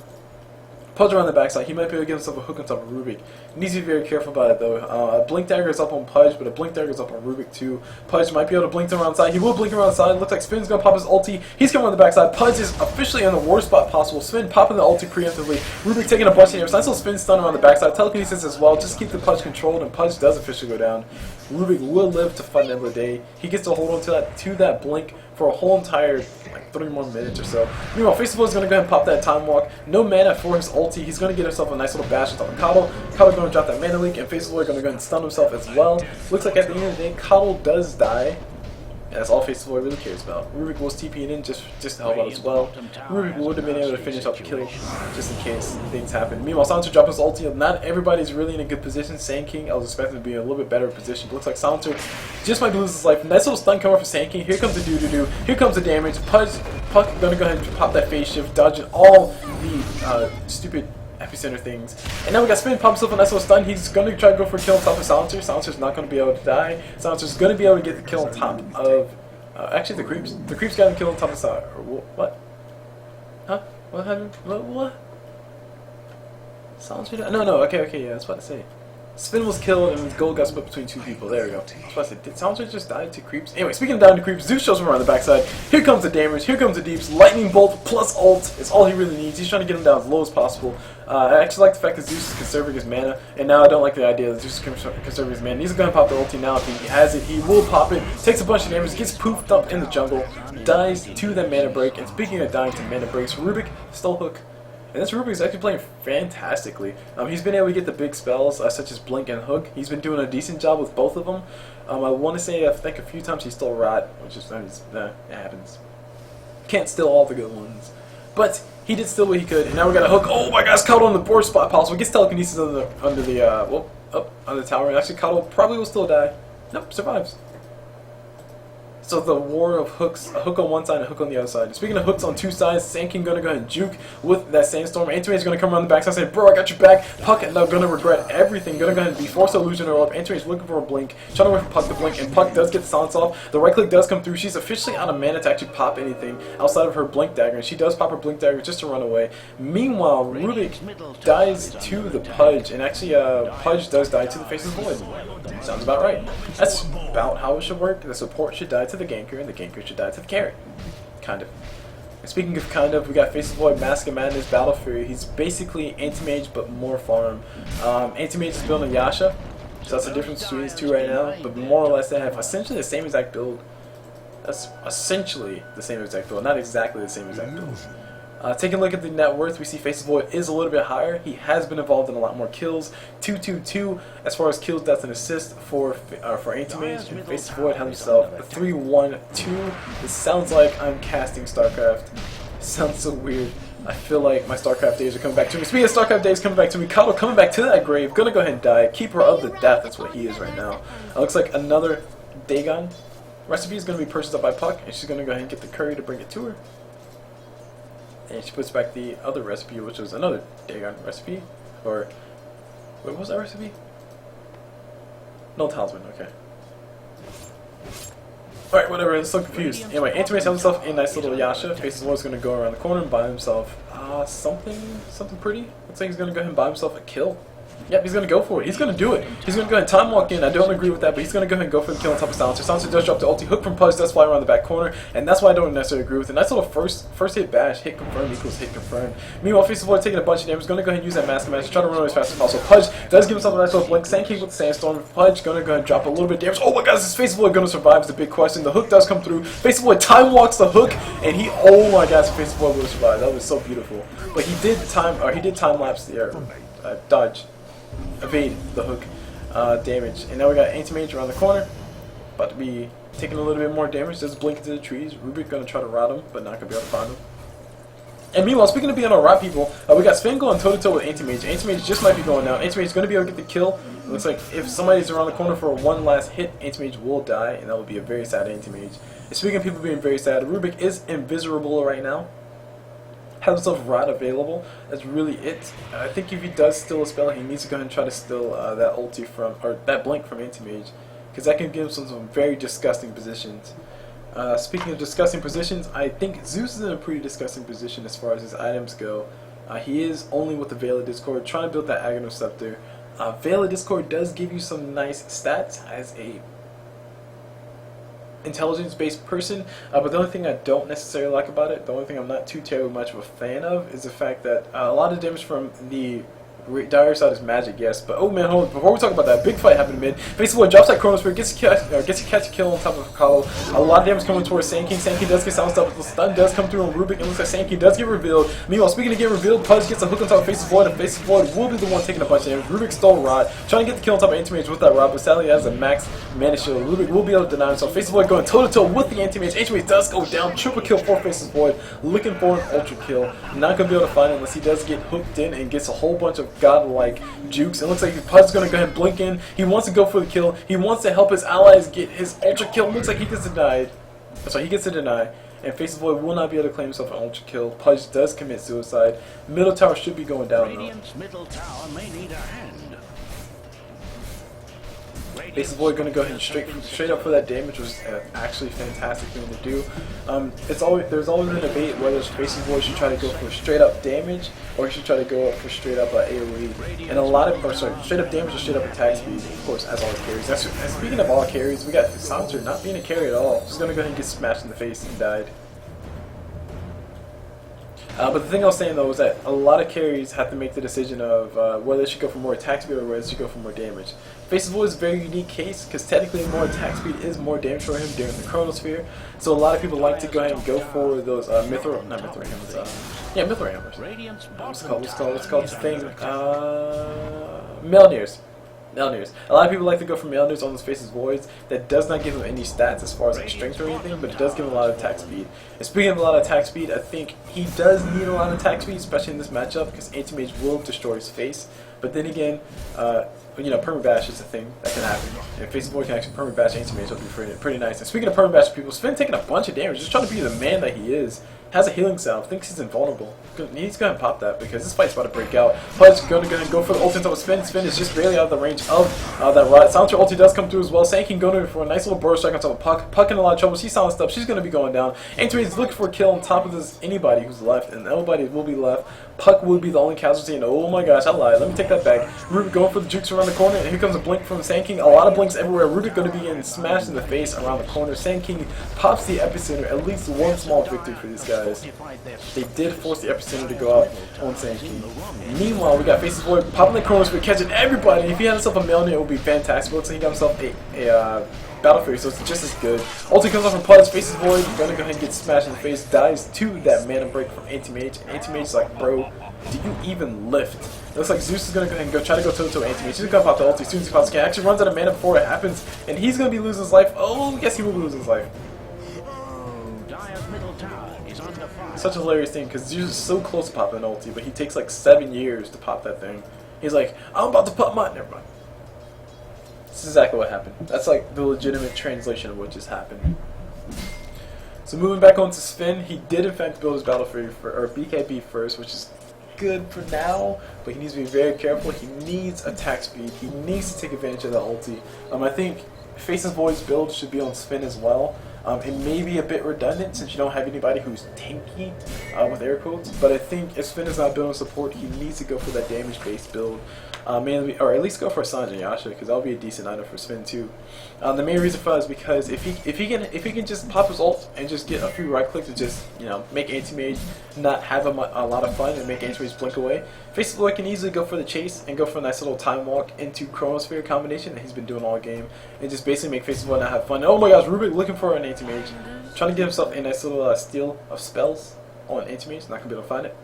Speaker 1: Pudge around the backside. He might be able to get himself a hook on top of Rubik. Needs to be very careful about it though. A Blink Dagger is up on Pudge, but a Blink Dagger is up on Rubik too. Pudge might be able to blink around the side. He will blink around the side. Looks like Spin's gonna pop his ulti. He's coming on the backside. Pudge is officially in the worst spot possible. Spin popping the ulti preemptively. Rubik taking a bunch of damage. Nice little Spin stun around the backside. Telekinesis as well. Just keep the Pudge controlled, and Pudge does officially go down. Rubik will live to fight another day. He gets to hold on to that blink for a whole entire like 3 more minutes or so. Meanwhile, Faceable is going to go ahead and pop that Time Walk. No mana for his ulti. He's going to get himself a nice little bash on top of Coddle. Coddle going to drop that mana leak, and Faceable are going to go ahead and stun himself as well. Looks like at the end of the day, Coddle does die. And that's all Faceable really cares about. Rubik was TPing in just to help out as well. Rubik would have been able to finish up the kill just in case things happen. Meanwhile, Silencer dropped his ulti. Not everybody's really in a good position. Sand King, I was expecting to be in a little bit better position. Looks like Silencer just might lose his life. Nice little stun coming for Sand King. Here comes the doo-doo-doo. Here comes the damage. Puck gonna go ahead and pop that phase shift, dodging all the stupid epicenter things. And now we got Spin, pump himself a nice little stun. He's going to try to go for a kill on top of Silencer. Silencer's not going to be able to die. Silencer's going to be able to get the kill on top of... actually, the Creeps. The Creeps got him killed on top of Silencer. What? Huh? What happened? What? Silencer? No, okay, yeah, I was about to say. Spin was killed and gold got split between 2 people. There we go. I was about to say, did Silencer just die to Creeps? Anyway, speaking of dying to Creeps, Zeus shows him around the backside. Here comes the damage, here comes the deeps. Lightning Bolt plus ult is all he really needs. He's trying to get him down as low as possible. I actually like the fact that Zeus is conserving his mana, and now I don't like the idea that Zeus is conserving his mana. He's going to pop the ulti now. If he has it, he will pop it. Takes a bunch of damage, gets poofed up in the jungle, dies to that mana break. And speaking of dying to mana breaks, Rubik stole Hook. And this Rubik is actually playing fantastically. He's been able to get the big spells such as Blink and Hook. He's been doing a decent job with both of them. I want to say I think a few times he stole Rot, which is it happens. Can't steal all the good ones, but he did steal what he could. And now we got a Hook. Oh my gosh, Cuddle on the worst spot possible. Gets telekinesis under the tower. And actually, Cuddle probably will still die. Nope, survives. So the war of hooks, a hook on one side and a hook on the other side. Speaking of hooks on 2 sides, Sand King gonna go ahead and juke with that Sandstorm. Anti-Mage's gonna come around the backside and say, bro, I got your back. Puck now gonna regret everything. Gonna go ahead and be forced illusion her up. Anti-Mage's looking for a blink, trying to wait for Puck to blink, and Puck does get the silence off. The right click does come through. She's officially out of mana to actually pop anything outside of her Blink Dagger, and she does pop her Blink Dagger just to run away. Meanwhile, Rubik dies to the Pudge, and actually Pudge does die to the Faces Void. Sounds about right. That's about how it should work. The support should die to the ganker, and the ganker should die to the carry. Kind of. And speaking of kind of, we got Faces Void, Mask of Madness, Battle Fury. He's basically Anti-Mage, but more farm. Anti-Mage is building Yasha, so that's the difference between these two right now. But more or less, they have essentially the same exact build. That's essentially the same exact build, not exactly the same exact build. Taking a look at the net worth, we see Faces Void is a little bit higher. He has been involved in a lot more kills. 2-2-2 as far as kills, deaths, and assists for Anti-Mage. And Faces Void has himself a 3-1-2. It sounds like I'm casting StarCraft. Sounds so weird. I feel like my StarCraft days are coming back to me. Speaking of StarCraft days coming back to me, Kato coming back to that grave. Gonna go ahead and die. Keeper of the Death, that's what he is right now. It looks like another Dagon recipe is going to be purchased up by Puck, and she's going to go ahead and get the curry to bring it to her. And she puts back the other recipe, which was another Dagon recipe. Or, wait, what was that recipe? No talisman, okay. Alright, whatever, I'm so confused. Anyway, Anti-Mage has himself a nice little Yasha. Faces Lord's gonna go around the corner and buy himself something pretty. Looks like he's gonna go ahead and buy himself a kill. Yep, he's gonna go for it. He's gonna do it. He's gonna go ahead and time walk in. I don't agree with that, but he's gonna go ahead and go for the kill on top of Silencer. Silencer does drop the ulti. Hook from Pudge does fly around the back corner, and that's why I don't necessarily agree with it. Nice little first hit bash. Hit confirmed equals hit confirmed. Meanwhile, Faces Lord taking a bunch of damage. Gonna go ahead and use that mask match. Try to run as fast as possible. Pudge does give himself a nice little blink. Sand King with the Sandstorm. Pudge gonna go ahead and drop a little bit of damage. Oh my gosh, is Faces Lord gonna survive is the big question. The hook does come through. Faces Lord time walks the hook, and he, oh my gosh, Faces Lord will survive. That was so beautiful. But he did time lapse the dodge. Evade the hook damage. And now we got Anti-Mage around the corner. About to be taking a little bit more damage. Just blink into the trees. Rubik gonna try to rout him, but not gonna be able to find him. And meanwhile, speaking of being able to rout people, we got Sven going toe-to-toe with Anti-Mage. Anti-Mage just might be going down. Anti-Mage is going to be able to get the kill. It looks like if somebody's around the corner for one last hit, Anti-Mage will die, and that will be a very sad Anti-Mage. And speaking of people being very sad, Rubik is invisible right now. Has himself Rod available. That's really it. I think if he does steal a spell, he needs to go ahead and try to steal that ulti from, or that blink from Anti-Mage, because that can give him some very disgusting positions. Speaking of disgusting positions, I think Zeus is in a pretty disgusting position as far as his items go. He is only with the Veil of Discord, trying to build that Aghanim Scepter. Veil of Discord does give you some nice stats as a intelligence-based person, but the only thing I don't necessarily like about it, the only thing I'm not too terribly much of a fan of, is the fact that a lot of damage from the dire side is magic, yes, but oh man, hold on. Before we talk about that, big fight happened in mid. Basically, drops that Chronosphere, gets to catch a kill on top of Akalo. A lot of damage coming towards Sand King. Sand King does get silenced up, but the stun does come through on Rubik, and looks like Sand King does get revealed. Meanwhile, speaking of getting revealed, Pudge gets a hook on top of Faces Void, and Faces Void will be the one taking a bunch of damage. Rubik stole Rod, trying to get the kill on top of Anti-Mage with that Rod, but sadly has a max mana shield. Rubik will be able to deny himself. Faces Void going toe-to-toe with the Anti-Mage. Anti-Mage does go down, triple kill for Faces Void, looking for an ultra kill. Not going to be able to find it unless he does get hooked in and gets a whole bunch of godlike jukes. It looks like Pudge is going to go ahead and blink in. He wants to go for the kill. He wants to help his allies get his ultra kill. Looks like he gets denied. Sorry, he gets to deny. And Faces Void will not be able to claim himself an ultra kill. Pudge does commit suicide. Middle tower should be going down though.
Speaker 2: Middle tower may need a hand.
Speaker 1: Faces Void going to go ahead and straight up for that damage, was actually a fantastic thing to do. There's always a debate whether Faces Void should try to go for straight up damage or he should try to go up for straight up AoE. And a lot of, straight up damage or straight up attack speed, of course, as all carries. And speaking of all carries, we got Silencer not being a carry at all. Just going to go ahead and get smashed in the face and died. But the thing I was saying though is that a lot of carries have to make the decision of whether they should go for more attack speed or whether they should go for more damage. Faces Void is a very unique case because technically more attack speed is more damage for him during the Chronosphere. So a lot of people like to go ahead and go for those Mithril Hammers. What's called this thing? Mjolnirs. A lot of people like to go for Mjolnirs on those Faces Voids. That does not give him any stats as far as like strength or anything, but it does give him a lot of attack speed. And speaking of a lot of attack speed, I think he does need a lot of attack speed, especially in this matchup, because Anti-Mage will destroy his face. But then again, Perma Bash is a thing that can happen. If Faces Void can actually Perma Bash Anti-Mage, that'll be pretty nice. And speaking of Perma Bash people, Sven taking a bunch of damage, just trying to be the man that he is. Has a healing salve, thinks he's invulnerable. He's going to pop that because this fight's about to break out. Pudge is going to go for the ulti on top of Sven. Sven is just barely out of the range of that Rod. Silencer ulti does come through as well. Sand King going for a nice little burst strike on top of Puck. Puck in a lot of trouble. She's silenced up. She's going to be going down. Anti-Mage is looking for a kill on top of this anybody who's left, and nobody will be left. Puck would be the only casualty, and oh my gosh, I lied. Let me take that back. Rubik going for the jukes around the corner, and here comes a blink from Sand King. A lot of blinks everywhere. Rubik going to be getting smashed in the face around the corner. Sand King pops the epicenter. At least one small victory for these guys. They did force the epicenter to go out on Sand King. Meanwhile, we got Faces Void popping the corners, but catching everybody. If he had himself a Mjolnir, it would be fantastic. Looks like he got himself a Battle Fury, so it's just as good. Ulti comes off from Pudge, Faces Void, gonna go ahead and get smashed in the face, dies to that mana break from Anti-Mage. And Anti-Mage is like, bro, do you even lift? It looks like Zeus is gonna go ahead and try to go toe-to-toe Anti-Mage. He's gonna pop the ulti as soon as he pops. He actually runs out of mana before it happens, and he's gonna be losing his life. Oh, yes, he will be losing his life. Such a hilarious thing, because Zeus is so close to popping an ulti, but he takes like 7 years to pop that thing. He's like, I'm about to pop mine. Never mind. This is exactly what happened. That's like the legitimate translation of what just happened. So moving back on to Sven, he did in fact build his Battle Fury or BKB first, which is good for now, but he needs to be very careful. He needs attack speed. He needs to take advantage of the ulti. I think Faces Void's build should be on Sven as well. It may be a bit redundant since you don't have anybody who's tanky with air quotes, but I think if Sven is not building support, he needs to go for that damage-based build. Mainly, or at least go for Sange and Yasha, because that'll be a decent item for Sven too. The main reason for that is because if he can just pop his ult and just get a few right clicks and just make Anti-Mage not have a lot of fun and make Anti-Mage blink away, Faces Void can easily go for the chase and go for a nice little time walk into Chronosphere combination that he's been doing all game, and just basically make Faces Void not have fun. Oh my gosh, Rubik looking for an Anti-Mage, trying to give himself a nice little steal of spells on Anti-Mage. Not gonna be able to find it.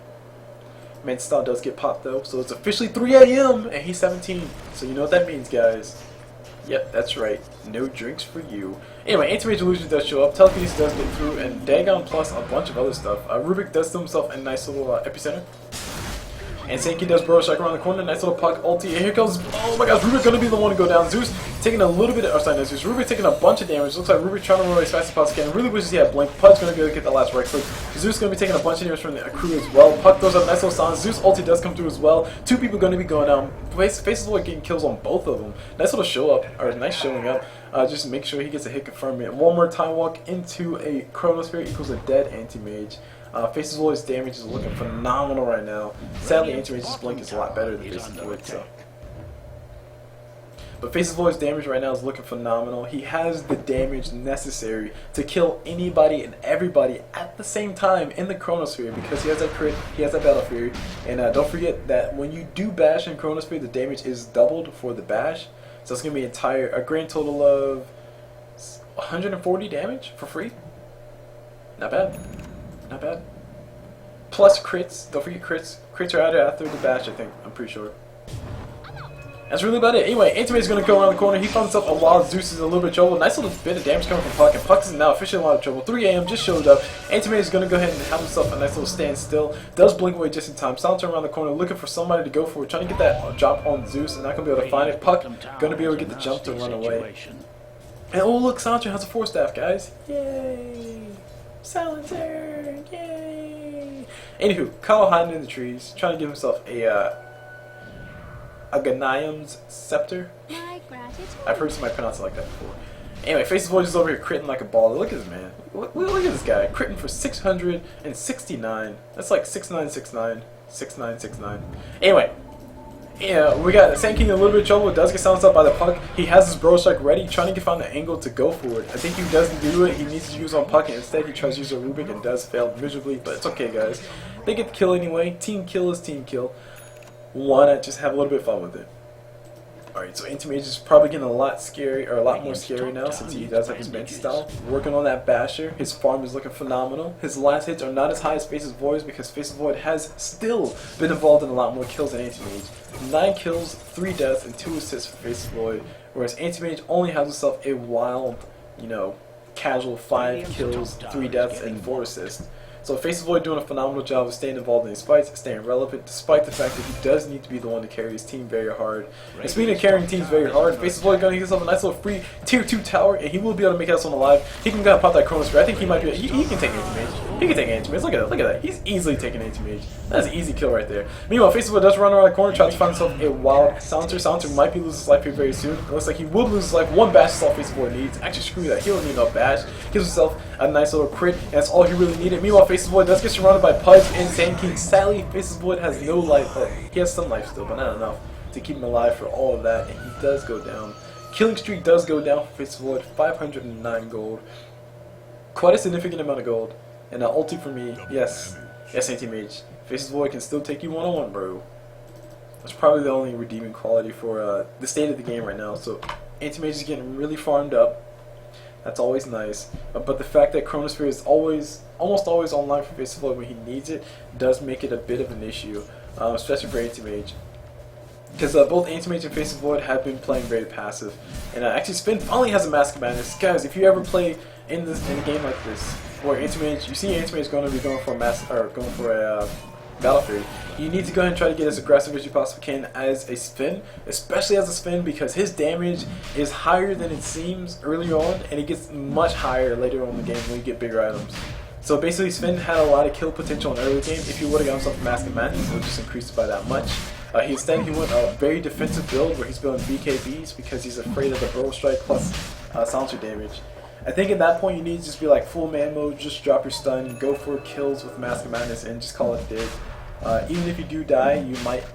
Speaker 1: Main style does get popped though, so it's officially 3 AM and he's 17. So you know what that means, guys. Yep, that's right. No drinks for you. Anyway, Anti-Mage Illusion does show up, Telekinesis does get through, and Dagon plus a bunch of other stuff. Rubik does to himself a nice little epicenter. And Sankey does Burrow Strike around the corner, nice little puck ulti, and here comes, oh my gosh, Rubik gonna be the one to go down. Zeus taking a little bit of, or sorry, no, Zeus, Rubik taking a bunch of damage. Looks like Rubik trying to run as fast as possible can. Really wishes he had Blink. Pud's gonna go get the last right click. Zeus gonna be taking a bunch of damage from the crew as well. Puck throws up a nice little sound. Zeus ulti does come through as well. 2 people gonna be going down. Faces Void getting kills on both of them. Nice little show up, or nice showing up. Just make sure he gets a hit confirm it. One more time walk into a Chronosphere equals a dead Anti-Mage. Faces Void's damage is looking phenomenal right now. Sadly, Anti-Mage's blink is a lot better than Faces Void, so. But Faces Void's damage right now is looking phenomenal. He has the damage necessary to kill anybody and everybody at the same time in the Chronosphere because he has that crit, he has that Battle Fury. And don't forget that when you do bash in Chronosphere, the damage is doubled for the bash. So it's going to be a grand total of 140 damage for free. Not bad. Not bad. Plus crits. Don't forget crits. Crits are added after the bash, I think. I'm pretty sure. That's really about it. Anyway, Anti-Mage's going to go around the corner. He finds himself a wild. Zeus is in a little bit of trouble. Nice little bit of damage coming from Puck. And Puck is now officially in a lot of trouble. 3 AM just showed up. Anti-Mage is going to go ahead and have himself a nice little standstill. Does blink away just in time. Silencer around the corner looking for somebody to go for it. Trying to get that jump on Zeus. And not going to be able to find it. Puck going to be able to get the jump to run away. And oh look, Silencer has a 4-staff, guys. Yay! Silencer! Yay! Anywho, Kyle hiding in the trees, trying to give himself a Ghanayim's Scepter. I've heard somebody pronounce it like that before. Anyway, Faces Void is over here critting like a baller. Look at this man. Look at this guy. Critting for 669. That's like 6969. 6969. Anyway. Yeah, we got Sand King in a little bit of trouble. Does get silenced up by the Puck. He has his Burrow Strike ready, trying to find the angle to go for it. I think he doesn't do it. He needs to use on Puck, and instead he tries to use a Rubik and does fail miserably. But it's okay, guys. They get the kill anyway. Team kill is team kill. Why not just have a little bit of fun with it? Alright, so Anti-Mage is probably getting a lot scary, or a lot more scary now since he does have his Menti style. Working on that Basher. His farm is looking phenomenal. His last hits are not as high as Faces Void's because Faces Void has still been involved in a lot more kills than Anti-Mage. 9 kills, 3 deaths, and 2 assists for Faces Void, whereas Anti-Mage only has himself a wild, casual 5 kills, 3 deaths, and 4 assists. So Faces Void doing a phenomenal job of staying involved in these fights, staying relevant, despite the fact that he does need to be the one to carry his team very hard. And speaking of carrying teams very hard, Faces Void going to get himself a nice little free tier 2 tower, and he will be able to make us on alive. He can go and pop that Chronosphere. I think he might be. He can take Anti-Mage. He can take Anti-Mage. Look at that. He's easily taking Anti-Mage. That's an easy kill right there. Meanwhile, Faces Void does run around the corner, tries to find himself a wild Silencer. Silencer might be losing his life here very soon. It looks like he will lose his life. 1 bash is all Faces Void needs. Actually, screw that. He don't need no bash. Gives himself a nice little crit, and that's all he really needed. Meanwhile, Faces Void does get surrounded by Pudge and Sand King. Sadly, Faces Void has no life. He has some life still, but not enough to keep him alive for all of that, and he does go down. Killing streak does go down for Faces Void, 509 gold. Quite a significant amount of gold. And an ulti for me, yes, Anti-Mage. Faces Void can still take you one-on-one, bro. That's probably the only redeeming quality for the state of the game right now. So Anti-Mage is getting really farmed up. That's always nice. But the fact that Chronosphere is almost always online for Faces Void when he needs it does make it a bit of an issue, especially for Anti-Mage. Because both Anti-Mage and Faces Void have been playing very passive. And actually Spin finally has a Mask of Madness. Guys, if you ever play in a game like this, where Anti-Mage, you see Anti-Mage going for a Battle Fury, you need to go ahead and try to get as aggressive as you possibly can as a Spin, especially as a Spin, because his damage is higher than it seems early on, and it gets much higher later on in the game when you get bigger items. So basically, Sven had a lot of kill potential in the early game. If he would have got himself a Mask of Madness, it would just increased by that much. He went a very defensive build where he's building BKBs because he's afraid of the Burrow Strike plus silencer damage. I think at that point you need to just be like full man mode, just drop your stun, go for kills with Mask of Madness, and just call it a day. Even if you do die, you might,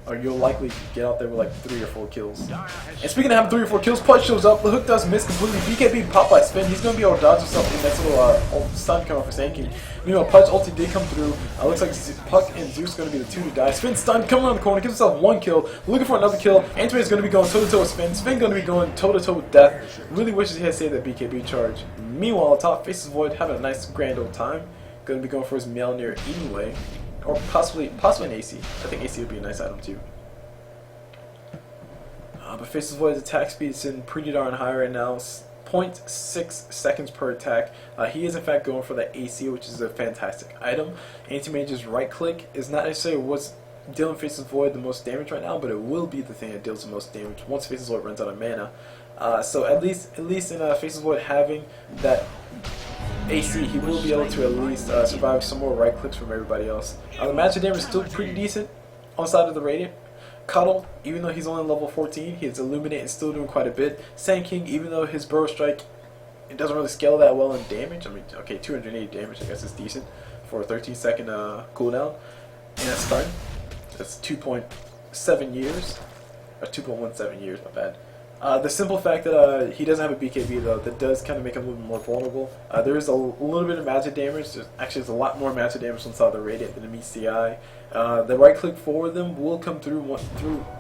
Speaker 1: or you'll likely get out there with like 3 or 4 kills. And speaking of having 3 or 4 kills, Pudge shows up, the hook does miss completely, BKB pop by Spin, he's going to be able to dodge himself in that little stun coming off for Sand King. Meanwhile, Pudge ulti did come through, looks like Puck and Zeus are going to be the 2 to die. Spin stun, coming around the corner, gives himself 1 kill, looking for another kill. Antimate is going to be going toe to toe with Spin, Spin going to be going toe to toe with Death. Really wishes he had saved that BKB charge. Meanwhile, top Faces Void having a nice grand old time, going to be going for his Mjolnir anyway. Or possibly an AC. I think AC would be a nice item too. But Faces Void's attack speed is sitting pretty darn high right now. 0.6 seconds per attack. He is in fact going for the AC, which is a fantastic item. Anti-Mage's right click is not necessarily what's dealing Faces Void the most damage right now, but it will be the thing that deals the most damage once Faces Void runs out of mana. So at least in Faces Void having that AC, he will be able to at least survive some more right clicks from everybody else. The magic damage is still pretty decent on the side of the Radiant. Cuddle, even though he's only level 14, he's Illuminate and still doing quite a bit. Sand King, even though his Burrow Strike, it doesn't really scale that well in damage. I mean, okay, 280 damage, I guess is decent for a 13-second cooldown. And that's fine. That's 2.7 years, or 2.17 years, my bad. The simple fact that he doesn't have a BKB though, that does kind of make him a little bit more vulnerable. There is a little bit of magic damage. There's a lot more magic damage inside the Radiant than it meets the eye. The right click for them will come through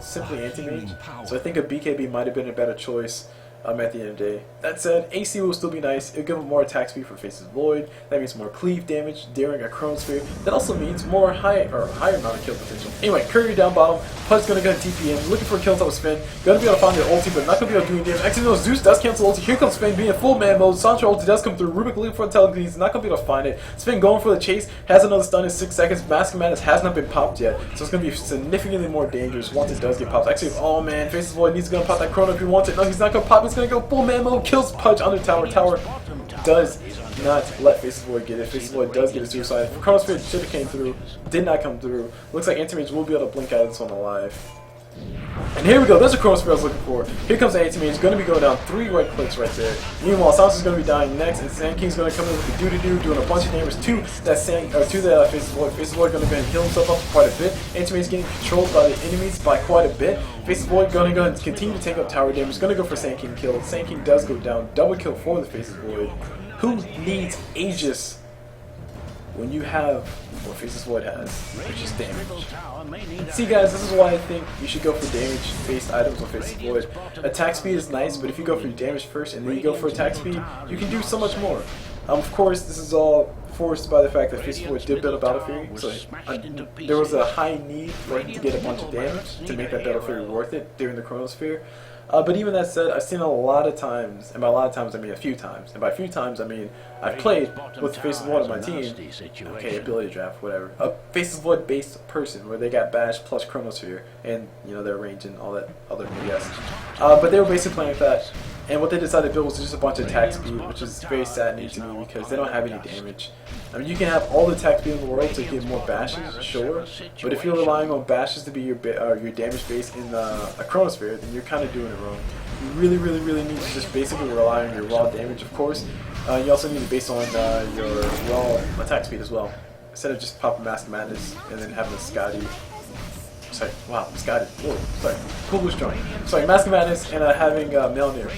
Speaker 1: simply Anti-Mage. So I think a BKB might have been a better choice at the end of the day. That said, AC will still be nice. It'll give him more attack speed for Faces Void. That means more cleave damage during a Chronosphere. That also means more higher amount of kill potential. Anyway, Courier down bottom. Pudge's gonna go TP in, looking for a kill top with Spin. Gonna be able to find the ulti, but not gonna be able to do any damage. Actually, no, Zeus does cancel ulti. Here comes Spin being in full man mode. Sancho ulti does come through. Rubik looking for intelligence. Not gonna be able to find it. Spin going for the chase. Has another stun in 6 seconds. Mask of Madness has not been popped yet, so it's gonna be significantly more dangerous once it does get popped. Actually, oh man, Faces Void needs to go pop that Chrono if he wants it. No, he's not gonna pop. He's gonna go full man mode. Kills Pudge under tower. Tower does not let Faces Void get it. Faces Void does get a suicide. Chronosphere should have came through. Did not come through. Looks like Anti-Mage will be able to blink out of this one alive. And here we go, there's a Chronosphere I was looking for. Here comes the Anti-Mage, going to be going down 3 right clicks right there. Meanwhile, Sansa's going to be dying next, and Sand King's going to come in with the doo-doo-doo, doing a bunch of damage to that Faces Void. Faces Void going to go ahead and heal himself up quite a bit. Anti-Mage getting controlled by the enemies by quite a bit. Faces Void going to go ahead and continue to take up tower damage. Going to go for Sand King kill. Sand King does go down. Double kill for the Faces Void. Who needs Aegis when you have what Faces Void has, which is damage? See guys, this is why I think you should go for damage-based items on Faces Void. Attack speed is nice, but if you go for damage first and then you go for attack speed, you can do so much more. Of course, this is all forced by the fact that Faces Void did build a Battle Fury, so there was a high need for him to get a bunch of damage to make that Battle Fury worth it during the Chronosphere. But even that said, I've seen a lot of times, and by a lot of times I mean a few times, and by a few times I mean I've played with Faces Void on my team, okay, ability draft, whatever, a Faces Void based person where they got Bash plus Chronosphere, and you know their range and all that other BS. But they were basically playing with that, and what they decided to build was just a bunch of attack speed, which is very saddening to me because they don't have any damage. I mean, you can have all the attack speed in the world to get more bashes, sure, but if you're relying on bashes to be your damage base in a Chronosphere, then you're kind of doing it wrong. You really need to just basically rely on your raw damage, of course. You also need to base on your raw attack speed as well, instead of just popping Mask of Madness and then having a Scotty. Sorry, wow, Scotty. Whoa, sorry, cool boost joint. Sorry, Mask of Madness and having Mjolnir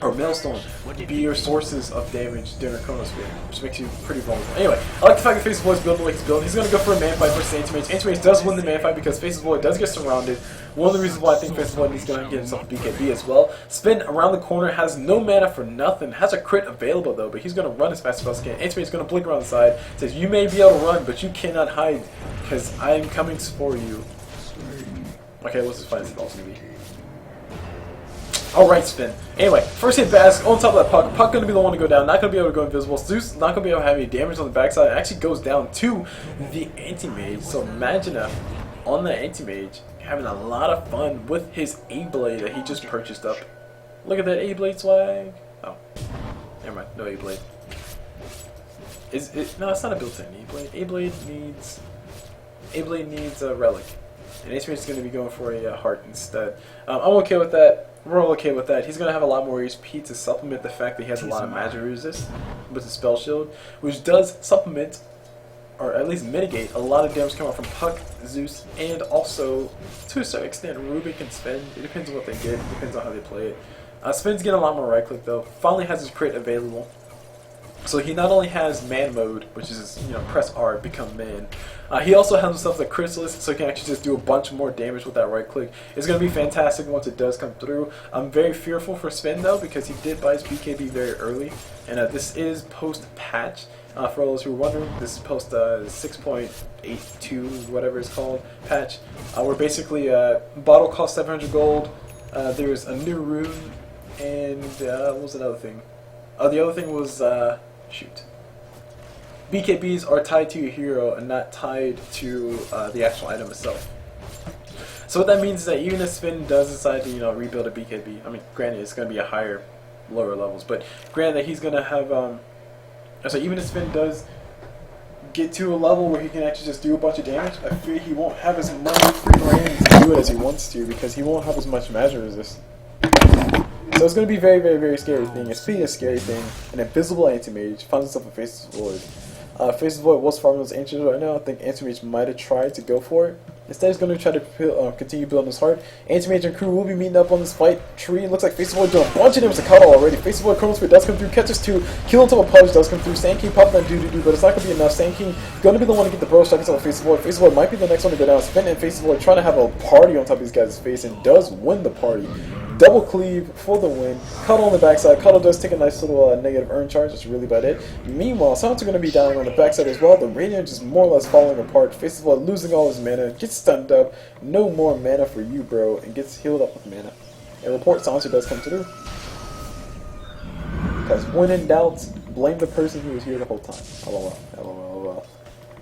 Speaker 1: or Maelstrom be your sources of damage during a Chronosphere, which makes you pretty vulnerable. Anyway, I like the fact that Faces Void is building like he's building. He's going to go for a man fight versus Anti-Mage. Anti-Mage does win the man fight because Faces Void does get surrounded. One of the reasons why I think Faces Void needs to go and get himself a BKB as well. Spin around the corner, has no mana for nothing, has a crit available though, but he's going to run as fast as possible. Anti-Mage is going to blink around the side, says you may be able to run, but you cannot hide because I am coming for you. Okay, what's this fight also going to be? Alright, Spin. Anyway, first hit Bask on top of that Puck. Puck going to be the one to go down, not going to be able to go invisible. Zeus not going to be able to have any damage on the backside. It actually goes down to the Anti-Mage. So imagine on the Anti-Mage having a lot of fun with his A-Blade that he just purchased up. Look at that A-Blade swag. Oh, never mind, no A-Blade. No, it's not a built-in A-Blade. A-Blade needs a relic. And Ace Mage is going to be going for a heart instead. I'm okay with that. We're all okay with that. He's going to have a lot more HP to supplement the fact that he has a lot of magic resist with the spell shield, which does supplement, or at least mitigate, a lot of damage coming from Puck, Zeus, and also, to a certain extent, Rubik and Sven. It depends on what they get. It depends on how they play it. Sven's getting a lot more right click though. Finally has his crit available. So he not only has man mode, which is, you know, press R, become man. He also has himself the Chrysalis, so he can actually just do a bunch more damage with that right click. It's going to be fantastic once it does come through. I'm very fearful for Sven though, because he did buy his BKB very early. And this is post-patch. For all those who are wondering, this is post 6.82, whatever it's called, patch. Where basically bottle costs 700 gold, there's a new rune, and what was another thing? The other thing was, shoot. BKBs are tied to your hero and not tied to the actual item itself. So what that means is that even if Sven does decide to, you know, rebuild a BKB, I mean, granted it's going to be a higher, lower levels, but granted that he's going to have, so even if Sven does get to a level where he can actually just do a bunch of damage, I fear he won't have as much free reign to do it as he wants to, because he won't have as much magic resist. So it's going to be a very, very, very scary thing. And speaking of scary thing, an invisible anti-mage finds himself a Faceless Void. Faceless Void was farming those ancients right now. I think anti-mage might have tried to go for it. Instead, he's going to try to continue building his heart. Anti-mage and crew will be meeting up on this fight tree. It looks like Faceless Void doing a bunch of damage to Kato already. Faceless Void Chronosphere does come through, catches 2, kill on top of Pudge does come through. Sand King popping that do, but it's not going to be enough. Sand King going to be the one to get the bro strike on Faceless Void. Faceless Void might be the next one to go down. Sven and Faceless Void trying to have a party on top of these guys' face, and does win the party. Double cleave for the win. Cuddle on the backside. Cuddle does take a nice little negative earn charge. That's really about it. Meanwhile, Sounds are going to be dying on the backside as well. The Radiant is more or less falling apart. Faceless Void losing all his mana. Gets stunned up. No more mana for you, bro. And gets healed up with mana. And report Sansa does come through. Because when in doubt, blame the person who was here the whole time. LOL. LOL.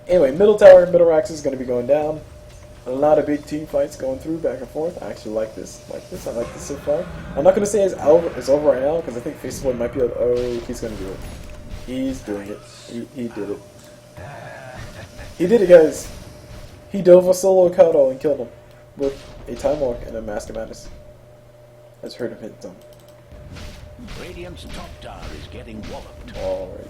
Speaker 1: Anyway, middle tower, middle racks is going to be going down. A lot of big team fights going through back and forth. I actually like this. I like this so far. I'm not going to say it's over right now because I think Faceless Void might be able to, oh, he's going to do it. He's doing it. He did it. He did it, guys. He dove a solo Kato and killed him with a Time Walk and a Mask of Madness. I just heard him hit them.
Speaker 2: Radiant's top tower is getting walloped.
Speaker 1: Alright.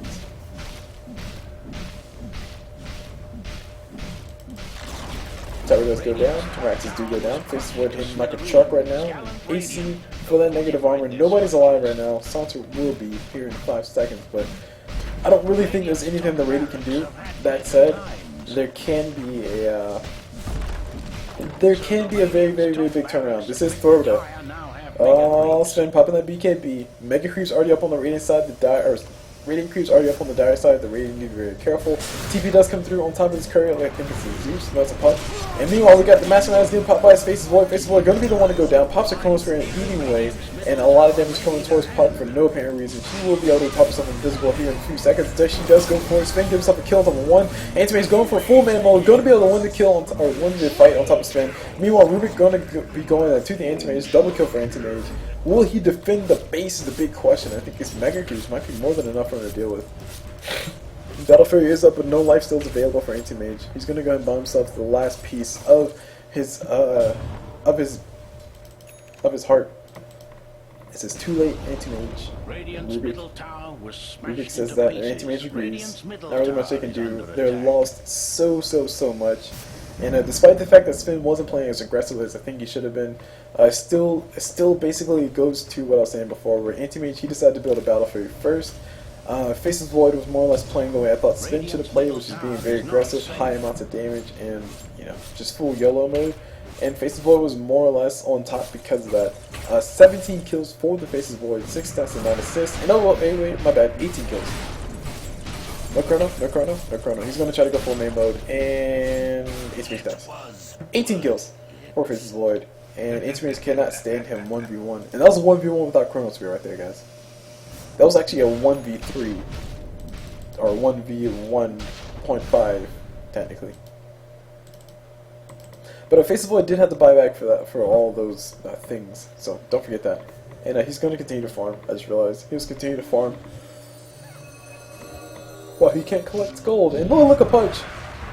Speaker 1: Tower does go down, Raxes do go down, Faceless Void hitting like a truck right now, AC for that negative armor, nobody's alive right now, Sansa will be here in 5 seconds, but I don't really think there's anything the Radiant can do. That said, there can be a very, very, very big turnaround. This is Thorda. Oh, Sven popping that BKB. Mega Creep's already up on the Radiant side, Radiant Creep's already up on the dire side, the Radiant need to be very careful. TP does come through on top of this courier, I think it's Zeus, that's a puck. And meanwhile, we got the Master Knights getting popped by his Faceless Void. Faceless Void going to be the one to go down, pops a Chronosphere and eating away, and a lot of damage coming towards Puck for no apparent reason. She will be able to pop herself invisible here in a few seconds. She does go for it. Sven gives himself a kill on top of 1. Anti-Mage's going for a full man mode, going to be able to win the kill, or win the fight on top of Sven. Meanwhile, Rubik going to be going to the Anti-Mage, double kill for Anti-Mage. Will he defend the base is the big question. I think his Mega Creeps might be more than enough for him to deal with. Battle Fury is up, but no life steals available for Anti-Mage. He's gonna go and buy himself the last piece of his heart. It says too late, Anti-Mage. Rubik says that, and Anti-Mage agrees. Not really much they can do. They're lost so much. And despite the fact that Sven wasn't playing as aggressive as I think he should have been, still basically goes to what I was saying before, where Anti-Mage, he decided to build a Battle Fury first. Faceless Void was more or less playing the way I thought Sven should have played, which is being very aggressive, high amounts of damage, and, you know, just full YOLO mode. And Faceless Void was more or less on top because of that. 17 kills for the Faceless Void, 6 stats and 9 assists, and oh, wait, my bad, 18 kills. No chrono. He's going to try to go full main mode, and Anti-Mage dies. 18 kills for Faceless Void, and Anti-Mage cannot stand him 1v1. And that was a 1v1 without Chronosphere right there, guys. That was actually a 1v3, or 1v1.5, technically. But Faceless Void did have to buy back for all those things, so don't forget that. And he's going to continue to farm, I just realized. He was continuing to farm. Wow, he can't collect gold. And look a punch.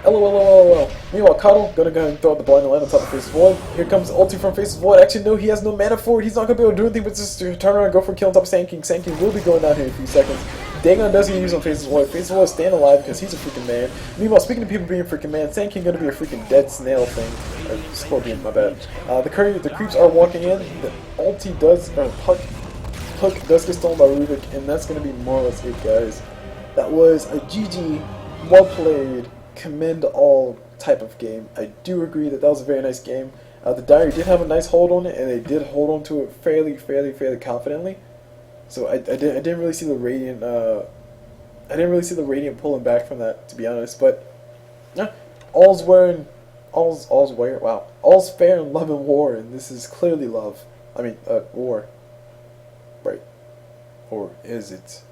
Speaker 1: LOL. Meanwhile, Kato gonna go ahead and throw out the blinding light on top of Faceless Void. Here comes ulti from Faceless Void. Actually, no, he has no mana for it. He's not gonna be able to do anything but just turn around and go for a kill on top of Sand King. Sand King will be going down here in a few seconds. Dagon does get used on Faceless Void. Faceless Void staying alive because he's a freaking man. Meanwhile, speaking of people being freaking man, Sand King gonna be a freaking dead snail thing. Or scorpion, my bad. The creeps are walking in. The ulti does, Hook does get stolen by Rubik, and that's gonna be more or less it, guys. That was a GG, well played, commend all type of game. I do agree that was a very nice game. The Diary did have a nice hold on it, and they did hold on to it fairly confidently. So I didn't really see the Radiant. I didn't really see the Radiant pulling back from that, to be honest. But yeah, all's fair in love and war, and this is clearly love. I mean, war. Right. Or is it?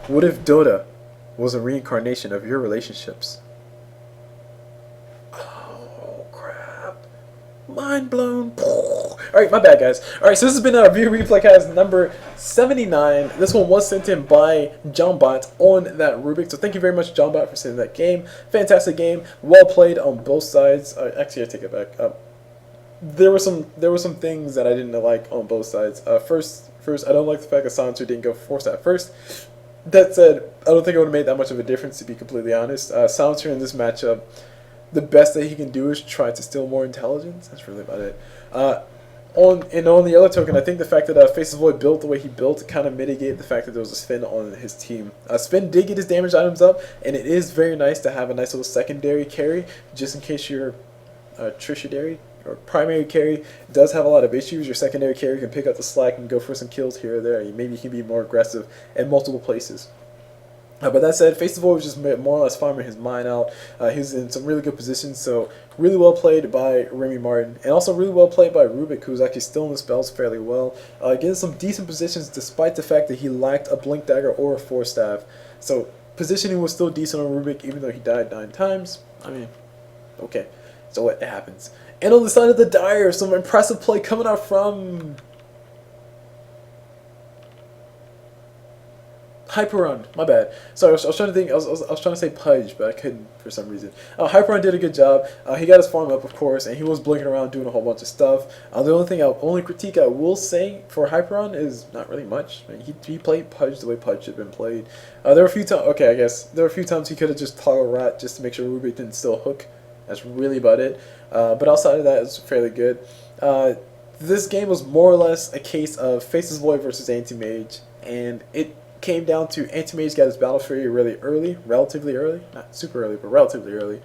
Speaker 1: What if Dota was a reincarnation of your relationships? Oh, crap. Mind blown. Alright, my bad, guys. Alright, so this has been a View Replay Cast number 79. This one was sent in by JohnBot on that Rubik. So thank you very much, JohnBot, for sending that game. Fantastic game. Well played on both sides. Actually, I take it back. There were some things that I didn't like on both sides. First, I don't like the fact that Silencer didn't go force at first. That said, I don't think it would have made that much of a difference, to be completely honest. Silencer in this matchup, the best that he can do is try to steal more intelligence. That's really about it. On the other token, I think the fact that Faceless Void built the way he built kind of mitigated the fact that there was a Sven on his team. Sven did get his damage items up, and it is very nice to have a nice little secondary carry, just in case your tertiary or primary carry does have a lot of issues. Your secondary carry can pick up the slack and go for some kills here or there. Maybe you can be more aggressive in multiple places. But that said, Faceless Void was just more or less farming his mine out. He was in some really good positions, so really well played by Remy Martin. And also really well played by Rubik, who's actually still in the spells fairly well. Getting some decent positions despite the fact that he lacked a Blink Dagger or a Force Staff. So positioning was still decent on Rubik, even though he died 9 times. I mean, okay, so it happens. And on the side of the Dire, some impressive play coming out from Hyperon. My bad. Sorry, I was trying to think. I was trying to say Pudge, but I couldn't for some reason. Hyperon did a good job. He got his farm up, of course, and he was blinking around doing a whole bunch of stuff. The only critique I will say for Hyperon is not really much. I mean, he played Pudge the way Pudge had been played. There were a few times. Okay, I guess there were a few times he could have just toggled Rat just to make sure Rubik didn't still hook. That's really about it. But outside of that, it's fairly good. This game was more or less a case of Faceless Void versus Anti-Mage, and it came down to Anti-Mage got his Battle Fury really early, relatively early, not super early, but relatively early,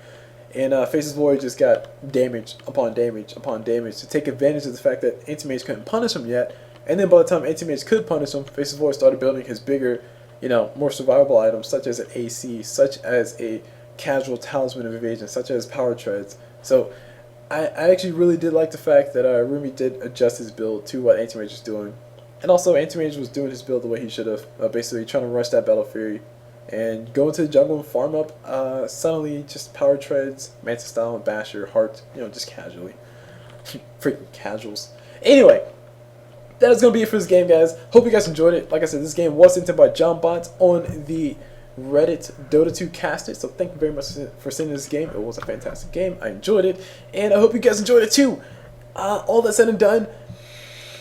Speaker 1: and Faceless Void just got damage upon damage upon damage to take advantage of the fact that Anti-Mage couldn't punish him yet, and then by the time Anti-Mage could punish him, Faceless Void started building his bigger, more survivable items, such as an AC, such as a casual Talisman of Evasion, such as Power Treads. So I actually really did like the fact that Rumi did adjust his build to what Anti-Mage was doing. And also Anti-Mage was doing his build the way he should have, basically trying to rush that Battle Fury and go into the jungle and farm up suddenly just Power Treads, Mantis Style, and Basher, Heart, just casually. Freaking casuals. Anyway, that is going to be it for this game, guys. Hope you guys enjoyed it. Like I said, this game was sent in by JohnBot on the Reddit Dota 2 Casted, so thank you very much for sending this game. It was a fantastic game. I enjoyed it, and I hope you guys enjoyed it too. All that said and done,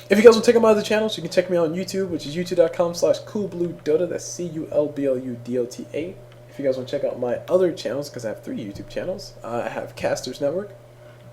Speaker 1: if you guys want to check out my other channels, you can check me out on YouTube, which is youtube.com/coolbluedota. That's CULBLUDOTA. If you guys want to check out my other channels, because I have 3 YouTube channels, I have Casters Network,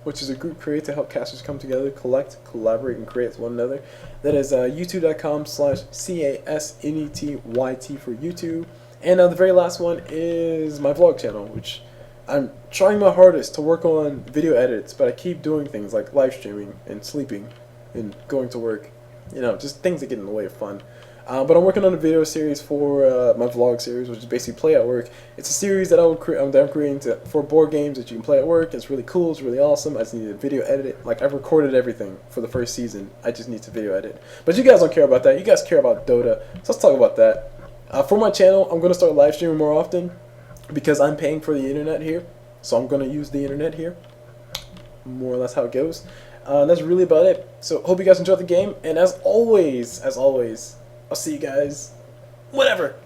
Speaker 1: which is a group created to help casters come together, collect, collaborate, and create with one another. That is youtube.com/CASNETYT for YouTube. And the very last one is my vlog channel, which I'm trying my hardest to work on video edits, but I keep doing things like live streaming and sleeping and going to work. Just things that get in the way of fun. But I'm working on a video series for my vlog series, which is basically Play at Work. It's a series that I'm creating for board games that you can play at work. It's really cool. It's really awesome. I just need to video edit it. Like, I've recorded everything for the first season. I just need to video edit. But you guys don't care about that. You guys care about Dota. So let's talk about that. For my channel, I'm going to start live streaming more often because I'm paying for the internet here. So I'm going to use the internet here. More or less how it goes. That's really about it. So hope you guys enjoyed the game. And as always, I'll see you guys whenever.